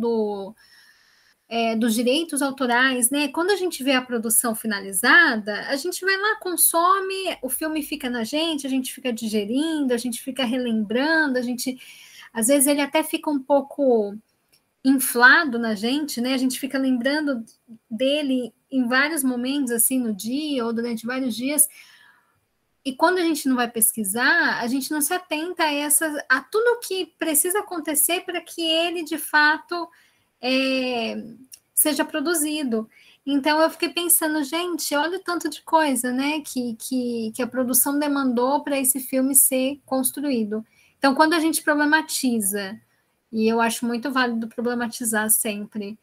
S4: dos direitos autorais, né? Quando a gente vê a produção finalizada, a gente vai lá, consome, o filme fica na gente, a gente fica digerindo, a gente fica relembrando, às vezes ele até fica um pouco inflado na gente, né? A gente fica lembrando dele em vários momentos, assim, no dia ou durante vários dias. E quando a gente não vai pesquisar, a gente não se atenta a tudo que precisa acontecer para que ele, de fato, seja produzido. Então eu fiquei pensando, gente, olha o tanto de coisa, né, que a produção demandou para esse filme ser construído. Então, quando a gente problematiza, e eu acho muito válido problematizar sempre,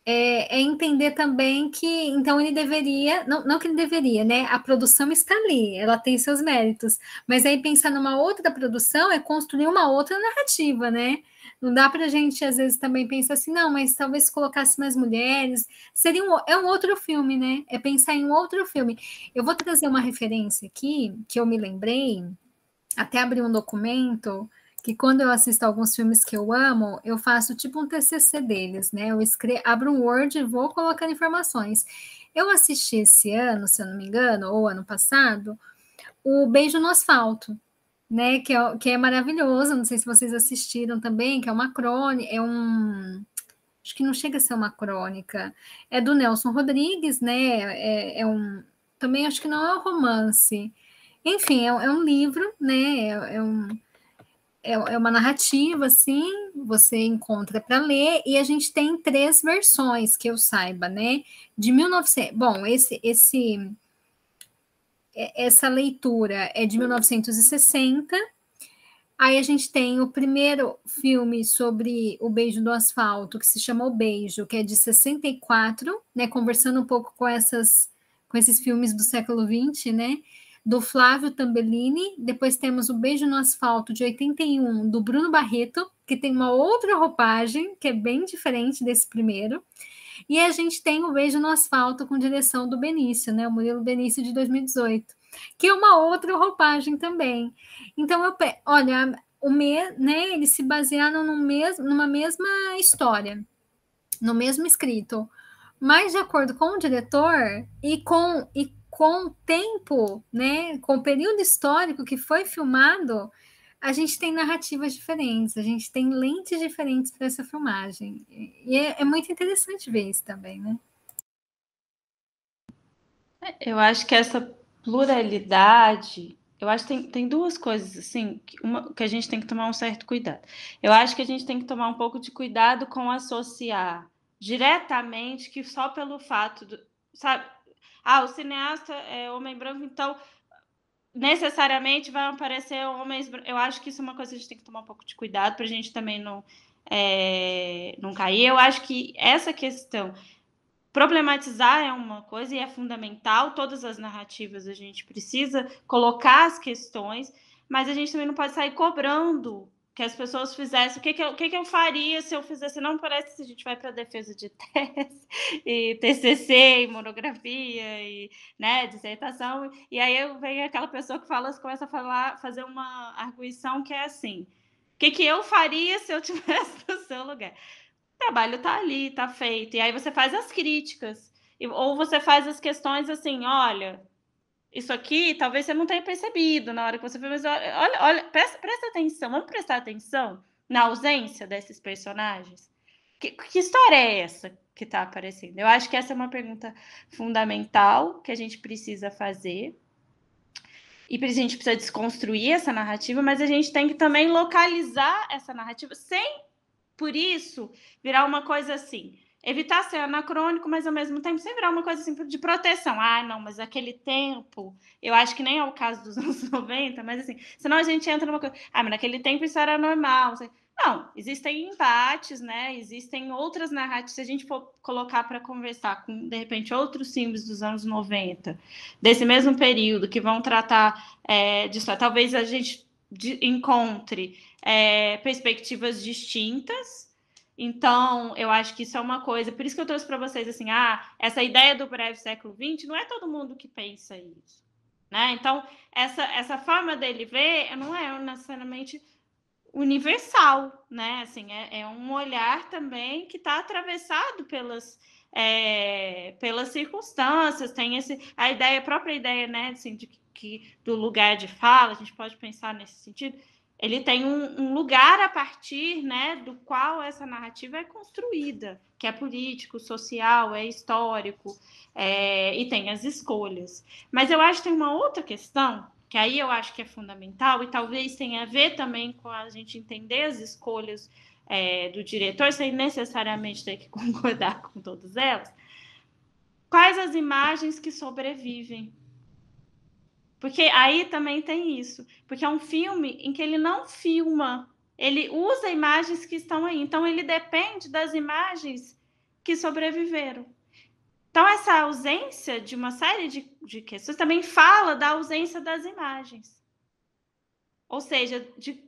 S4: é entender também que, então, ele deveria, não que ele deveria, né? A produção está ali, ela tem seus méritos, mas aí pensar numa outra produção é construir uma outra narrativa, né? Não dá para a gente, às vezes, também pensar assim, não, mas talvez se colocasse mais mulheres, é um outro filme, né? É pensar em um outro filme. Eu vou trazer uma referência aqui, que eu me lembrei, até abri um documento, que quando eu assisto alguns filmes que eu amo, eu faço tipo um TCC deles, né? Abro um Word e vou colocando informações. Eu assisti esse ano, se eu não me engano, ou ano passado, o Beijo no Asfalto, né? Que é maravilhoso. Não sei se vocês assistiram também, que é uma crônica, acho que não chega a ser uma crônica. É do Nelson Rodrigues, né? Também acho que não é um romance. Enfim, é um livro, né? É uma narrativa, assim, você encontra para ler, e a gente tem 3 versões, que eu saiba, né? De 1900. Bom, essa leitura é de 1960. Aí a gente tem o primeiro filme sobre o Beijo do Asfalto, que se chama O Beijo, que é de 64, né? Conversando um pouco com esses filmes do século XX, né? Do Flávio Tambellini. Depois temos O Beijo no Asfalto, de 81, do Bruno Barreto, que tem uma outra roupagem, que é bem diferente desse primeiro. E a gente tem O Beijo no Asfalto, com direção do Benício, né? O Murilo Benício, de 2018, que é uma outra roupagem também. Então, olha, né, eles se basearam numa mesma história, no mesmo escrito, mas de acordo com o diretor e com o tempo, né, com o período histórico que foi filmado, a gente tem narrativas diferentes, a gente tem lentes diferentes para essa filmagem. E é muito interessante ver isso também, né?
S3: Eu acho que essa pluralidade, eu acho que tem 2 coisas, assim, que a gente tem que tomar um certo cuidado. Eu acho que a gente tem que tomar um pouco de cuidado com associar diretamente que só pelo fato sabe, o cineasta é homem branco, então necessariamente vai aparecer homens. Eu acho que isso é uma coisa que a gente tem que tomar um pouco de cuidado para a gente também não cair. Eu acho que essa questão, problematizar é uma coisa e é fundamental. Todas as narrativas a gente precisa colocar as questões, mas a gente também não pode sair cobrando que as pessoas fizessem. O que eu faria se eu fizesse? Não parece que a gente vai para a defesa de tese, e TCC, e monografia, e, né, dissertação, e aí vem aquela pessoa que começa a falar, fazer uma arguição que é assim: o que eu faria se eu estivesse no seu lugar? O trabalho está ali, está feito, e aí você faz as críticas, ou você faz as questões assim: olha, isso aqui talvez você não tenha percebido na hora que você fez, mas olha, presta atenção, vamos prestar atenção na ausência desses personagens. Que história é essa que está aparecendo? Eu acho que essa é uma pergunta fundamental que a gente precisa fazer, e a gente precisa desconstruir essa narrativa, mas a gente tem que também localizar essa narrativa sem, por isso, virar uma coisa assim, evitar ser anacrônico, mas ao mesmo tempo sem virar uma coisa assim de proteção. Ah, não, mas aquele tempo, eu acho que nem é o caso dos anos 90, mas assim, senão a gente entra numa coisa, mas naquele tempo isso era normal. Não, existem embates, né? Existem outras narrativas. Se a gente for colocar para conversar com, de repente, outros filmes dos anos 90, desse mesmo período, que vão tratar disso, talvez a gente encontre perspectivas distintas. Então, eu acho que isso é uma coisa, por isso que eu trouxe para vocês assim, essa ideia do breve século XX, não é todo mundo que pensa isso, né? Então, essa forma dele ver não é necessariamente universal, né? Assim, é um olhar também que está atravessado pelas circunstâncias, tem a própria ideia, né, assim, do lugar de fala, a gente pode pensar nesse sentido. Ele tem um lugar a partir, né, do qual essa narrativa é construída, que é político, social, é histórico, e tem as escolhas. Mas eu acho que tem uma outra questão, que aí eu acho que é fundamental, e talvez tenha a ver também com a gente entender as escolhas do diretor, sem necessariamente ter que concordar com todas elas. Quais as imagens que sobrevivem? Porque aí também tem isso. Porque é um filme em que ele não filma, ele usa imagens que estão aí. Então, ele depende das imagens que sobreviveram. Então, essa ausência de uma série de questões também fala da ausência das imagens. Ou seja, de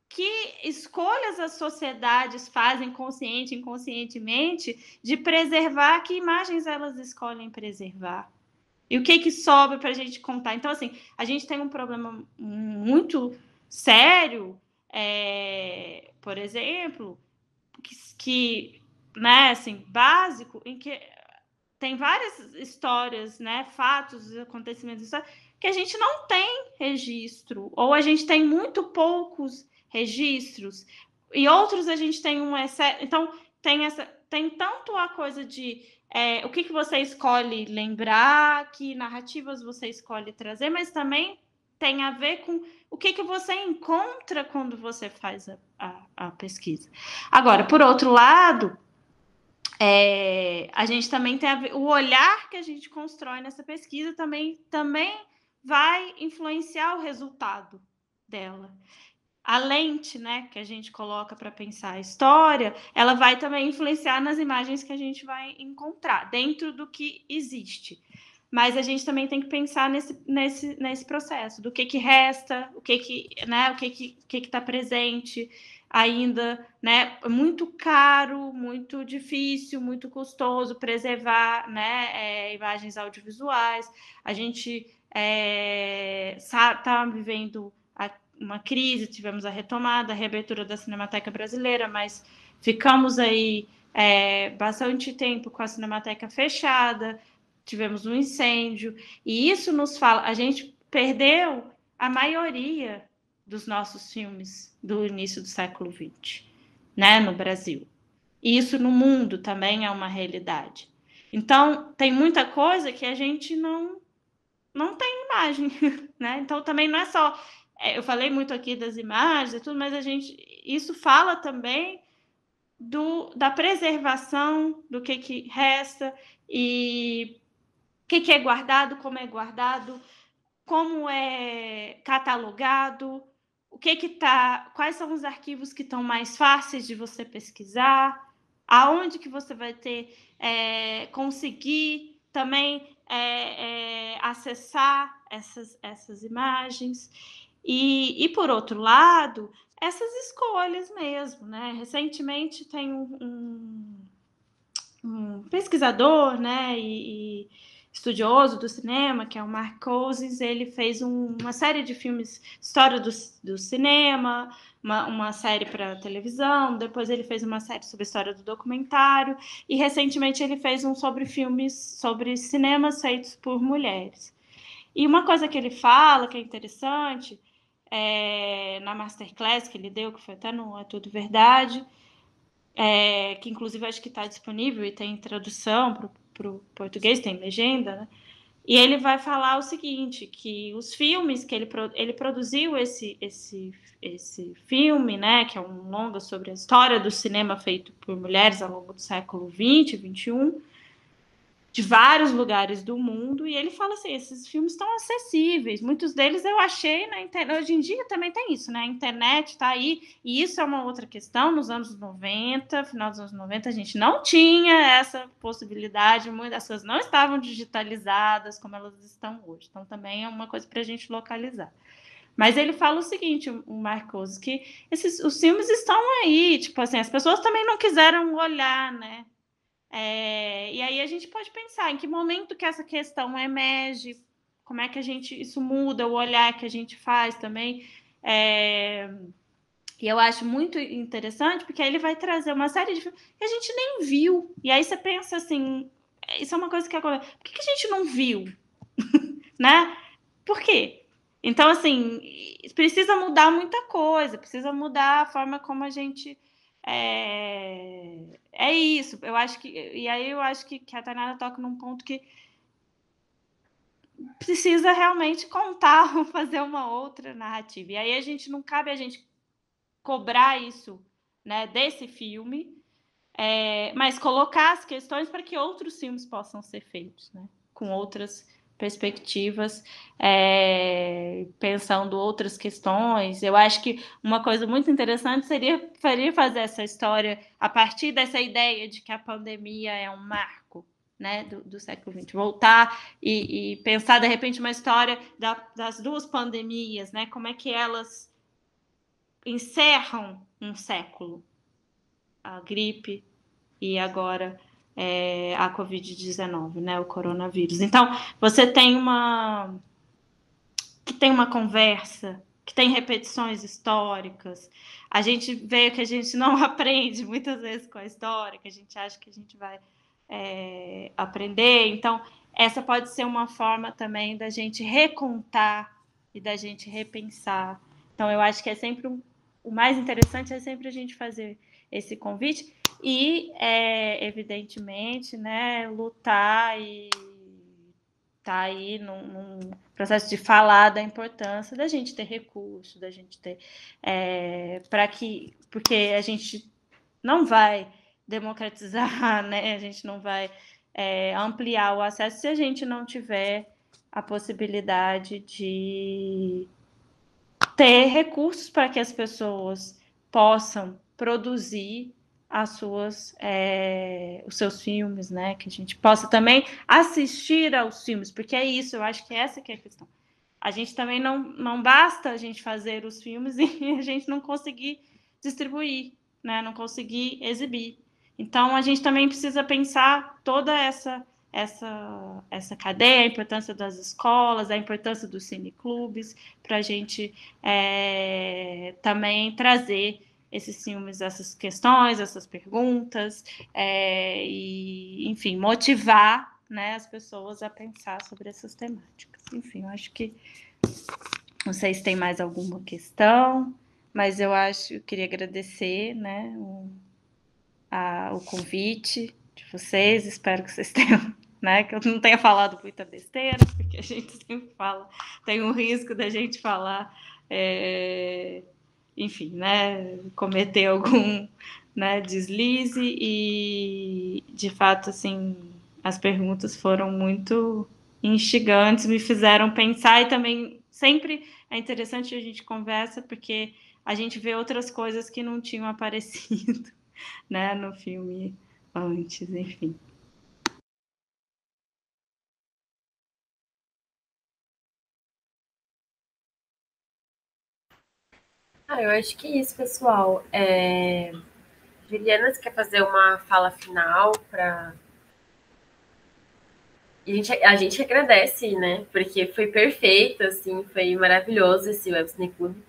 S3: que escolhas as sociedades fazem consciente e inconscientemente de preservar, que imagens elas escolhem preservar. E o que sobra para a gente contar? Então, assim, a gente tem um problema muito sério, por exemplo, que né, assim, básico, em que tem várias histórias, né, fatos, acontecimentos, que a gente não tem registro, ou a gente tem muito poucos registros, e outros a gente tem um excesso. Então, tem tanto a coisa de o que você escolhe lembrar, que narrativas você escolhe trazer, mas também tem a ver com o que você encontra quando você faz a pesquisa. Agora, por outro lado, a gente também tem o olhar que a gente constrói nessa pesquisa também vai influenciar o resultado dela. A lente, né, que a gente coloca para pensar a história, ela vai também influenciar nas imagens que a gente vai encontrar, dentro do que existe. Mas a gente também tem que pensar nesse processo, do que resta, o que está presente ainda, né? Muito caro, muito difícil, muito custoso preservar, né, imagens audiovisuais. A gente está vivendo uma crise, tivemos a retomada, a reabertura da Cinemateca Brasileira, mas ficamos aí bastante tempo com a Cinemateca fechada, tivemos um incêndio, e isso nos fala, a gente perdeu a maioria dos nossos filmes do início do século XX, né, no Brasil. E isso no mundo também é uma realidade. Então, tem muita coisa que a gente não tem imagem, né? Então, também não é só... eu falei muito aqui das imagens e tudo, mas isso fala também da preservação, do que resta, e o que é guardado, como é guardado, como é catalogado, o que tá, quais são os arquivos que estão mais fáceis de você pesquisar, aonde que você vai ter conseguir também acessar essas imagens. E, por outro lado, essas escolhas mesmo, né? Recentemente tem um pesquisador, né, e estudioso do cinema, que é o Mark Cousins. Ele fez uma série de filmes, história do cinema, uma série para televisão, depois ele fez uma série sobre a história do documentário, e recentemente ele fez um sobre filmes, sobre cinemas feitos por mulheres. E uma coisa que ele fala, que é interessante, na masterclass que ele deu, que foi até no É Tudo Verdade, que inclusive acho que está disponível e tem tradução para o português, tem legenda, né? E ele vai falar o seguinte, que os filmes que ele produziu esse filme, né, que é um longa sobre a história do cinema feito por mulheres ao longo do século XX, XXI, de vários lugares do mundo, e ele fala assim, esses filmes estão acessíveis, muitos deles eu achei na internet, hoje em dia também tem isso, né, a internet está aí, e isso é uma outra questão. Nos anos 90, final dos anos 90, a gente não tinha essa possibilidade, muitas coisas não estavam digitalizadas como elas estão hoje, então também é uma coisa para a gente localizar. Mas ele fala o seguinte, o Marcos, que os filmes estão aí, tipo assim, as pessoas também não quiseram olhar, né? E aí a gente pode pensar em que momento que essa questão emerge, como é que isso muda o olhar que a gente faz também. E eu acho muito interessante, porque aí ele vai trazer uma série de filmes que a gente nem viu. E aí você pensa assim, isso é uma coisa que acontece. Por que a gente não viu? Né? Por quê? Então, assim, precisa mudar muita coisa, precisa mudar a forma como a gente... É isso, eu acho que... E aí eu acho que a Tainara toca num ponto que precisa realmente contar ou fazer uma outra narrativa. E aí não cabe a gente cobrar isso, né, desse filme, mas colocar as questões para que outros filmes possam ser feitos, né, com outras perspectivas, pensando outras questões. Eu acho que uma coisa muito interessante seria fazer essa história a partir dessa ideia de que a pandemia é um marco, né, do século XX. Voltar e pensar, de repente, uma história das duas pandemias, né, como é que elas encerram um século. A gripe e agora a Covid-19, né, o coronavírus. Então, você tem uma conversa, que tem repetições históricas. A gente vê que a gente não aprende muitas vezes com a história, que a gente acha que a gente vai aprender. Então, essa pode ser uma forma também da gente recontar e da gente repensar. Então, eu acho que é sempre o mais interessante é sempre a gente fazer esse convite e, evidentemente, né, lutar e estar aí num processo de falar da importância da gente ter recurso, da gente ter... porque a gente não vai democratizar, né? A gente não vai ampliar o acesso se a gente não tiver a possibilidade de ter recursos para que as pessoas possam produzir os seus filmes, né? Que a gente possa também assistir aos filmes, porque é isso, eu acho que essa que é a questão. A gente também não basta a gente fazer os filmes e a gente não conseguir distribuir, né? Não conseguir exibir. Então, a gente também precisa pensar toda essa cadeia, a importância das escolas, a importância dos cineclubes, para a gente também trazer esses filmes, essas questões, essas perguntas, e, enfim, motivar, né, as pessoas a pensar sobre essas temáticas. Enfim, eu acho que... Não sei se tem mais alguma questão, mas eu queria agradecer, né, o convite de vocês. Espero que vocês tenham, né, que eu não tenha falado muita besteira, porque a gente sempre fala, tem um risco da gente falar, enfim, né, cometer algum, né, deslize, e de fato, assim, as perguntas foram muito instigantes, me fizeram pensar, e também sempre é interessante a gente conversa, porque a gente vê outras coisas que não tinham aparecido, né, no filme antes, enfim.
S1: Eu acho que é isso, pessoal. Juliana, você quer fazer uma fala final para... A gente agradece, né? Porque foi perfeito, assim, foi maravilhoso esse Web Cine Clube.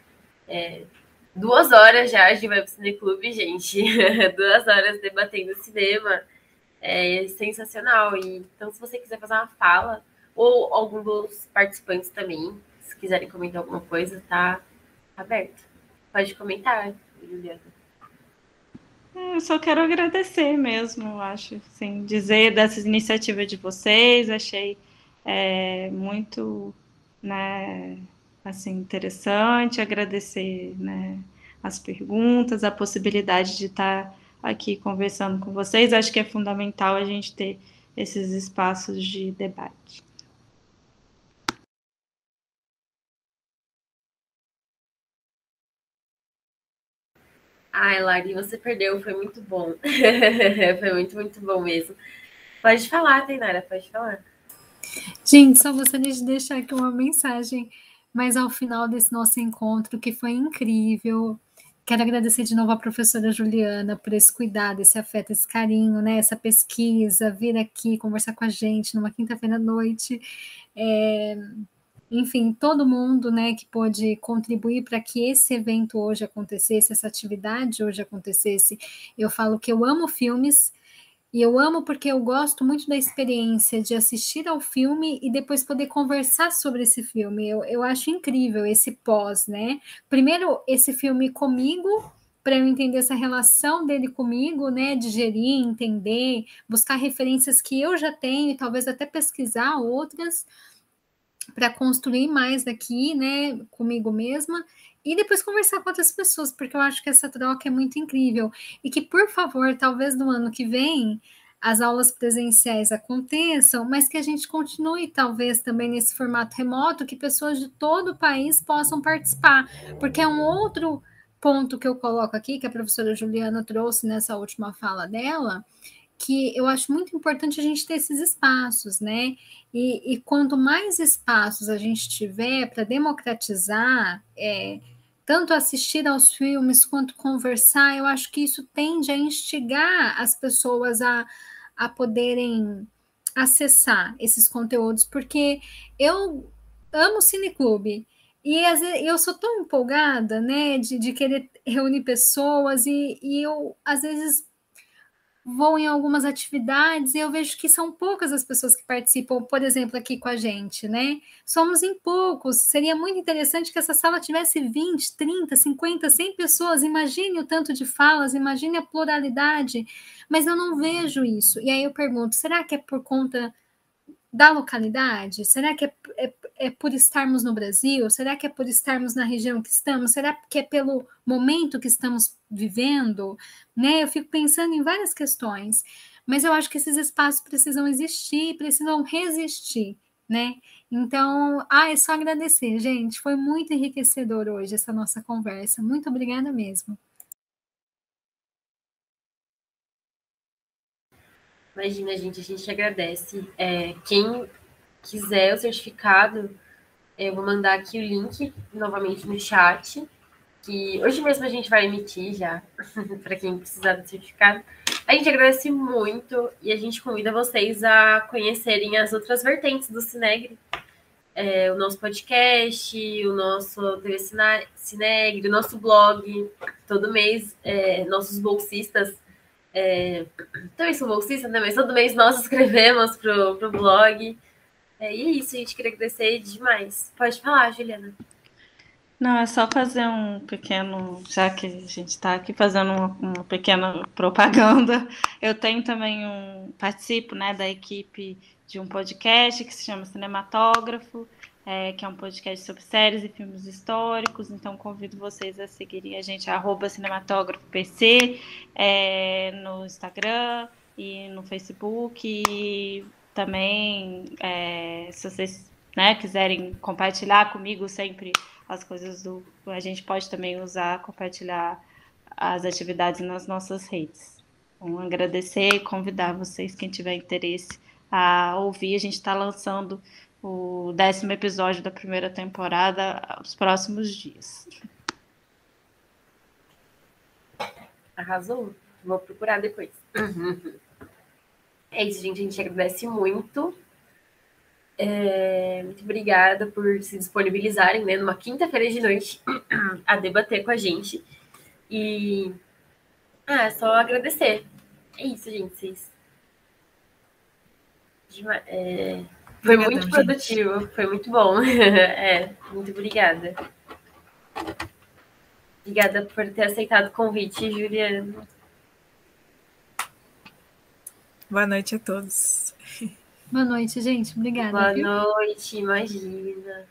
S1: 2 horas já de Web Cine Clube, gente. 2 horas debatendo cinema. É sensacional. Então, se você quiser fazer uma fala, ou algum dos participantes também, se quiserem comentar alguma coisa, tá aberto. Pode comentar, Juliana.
S3: Eu só quero agradecer mesmo, acho, assim, dizer dessa iniciativa de vocês, achei muito, né, assim, interessante, agradecer, né, as perguntas, a possibilidade de estar aqui conversando com vocês, acho que é fundamental a gente ter esses espaços de debate.
S1: Lari, você perdeu, foi muito bom. Foi muito, muito bom mesmo. Pode falar, Tainara, pode falar.
S4: Gente, só gostaria de deixar aqui uma mensagem, mas ao final desse nosso encontro, que foi incrível. Quero agradecer de novo à professora Juliana por esse cuidado, esse afeto, esse carinho, né? Essa pesquisa, vir aqui conversar com a gente numa quinta-feira à noite. Enfim, todo mundo, né, que pôde contribuir para que esse evento hoje acontecesse, essa atividade hoje acontecesse. Eu falo que eu amo filmes, e eu amo porque eu gosto muito da experiência de assistir ao filme e depois poder conversar sobre esse filme. Eu acho incrível esse pós, né? Primeiro, esse filme comigo, para eu entender essa relação dele comigo, né? Digerir, entender, buscar referências que eu já tenho e talvez até pesquisar outras para construir mais daqui, né? Comigo mesma. E depois conversar com outras pessoas, porque eu acho que essa troca é muito incrível. E que, por favor, talvez no ano que vem as aulas presenciais aconteçam, mas que a gente continue, talvez, também nesse formato remoto, que pessoas de todo o país possam participar, porque é um outro ponto que eu coloco aqui, que a professora Juliana trouxe nessa última fala dela, que eu acho muito importante a gente ter esses espaços, né? E quanto mais espaços a gente tiver para democratizar, tanto assistir aos filmes quanto conversar, eu acho que isso tende a instigar as pessoas a poderem acessar esses conteúdos, porque eu amo cineclube. E às vezes, eu sou tão empolgada, né, de querer reunir pessoas, e eu, às vezes, vou em algumas atividades e eu vejo que são poucas as pessoas que participam, por exemplo, aqui com a gente, né? Somos em poucos. Seria muito interessante que essa sala tivesse 20, 30, 50, 100 pessoas. Imagine o tanto de falas, imagine a pluralidade, mas eu não vejo isso. E aí eu pergunto, será que é por conta da localidade? Será que é por estarmos no Brasil? Será que é por estarmos na região que estamos? Será que é pelo momento que estamos vivendo? Né? Eu fico pensando em várias questões, mas eu acho que esses espaços precisam existir, precisam resistir, né? Então, é só agradecer, gente. Foi muito enriquecedor hoje essa nossa conversa. Muito obrigada mesmo.
S1: Imagina, gente, a gente agradece. Quem quiser o certificado, eu vou mandar aqui o link novamente no chat, que hoje mesmo a gente vai emitir já, para quem precisar do certificado. A gente agradece muito e a gente convida vocês a conhecerem as outras vertentes do Cinegre. O nosso podcast, o nosso TV Cinegre, o nosso blog, todo mês, nossos bolsistas também sou bolsista, né? Mas todo mês nós escrevemos pro blog. E é isso, a gente queria agradecer demais. Pode falar, Juliana.
S3: Não, é só fazer um pequeno, já que a gente está aqui fazendo uma pequena propaganda. Eu tenho também participo, né, da equipe de um podcast que se chama Cinematógrafo, que é um podcast sobre séries e filmes históricos. Então convido vocês a seguirem a gente @cinematógrafopc no Instagram e no Facebook. E também, se vocês, né, quiserem compartilhar comigo sempre as coisas a gente pode também compartilhar as atividades nas nossas redes. Então, agradecer e convidar vocês, quem tiver interesse, a ouvir. A gente está lançando o 10º episódio da primeira temporada nos próximos dias.
S1: Arrasou. Vou procurar depois. É isso, gente. A gente agradece muito. Muito obrigada por se disponibilizarem, né, numa quinta-feira de noite a debater com a gente. E só agradecer. É isso, gente. Foi muito produtivo, gente. Foi muito bom. Muito obrigada. Obrigada por ter aceitado o convite, Juliana.
S2: Boa noite a todos.
S4: Boa noite, gente. Obrigada.
S1: Boa noite, imagina.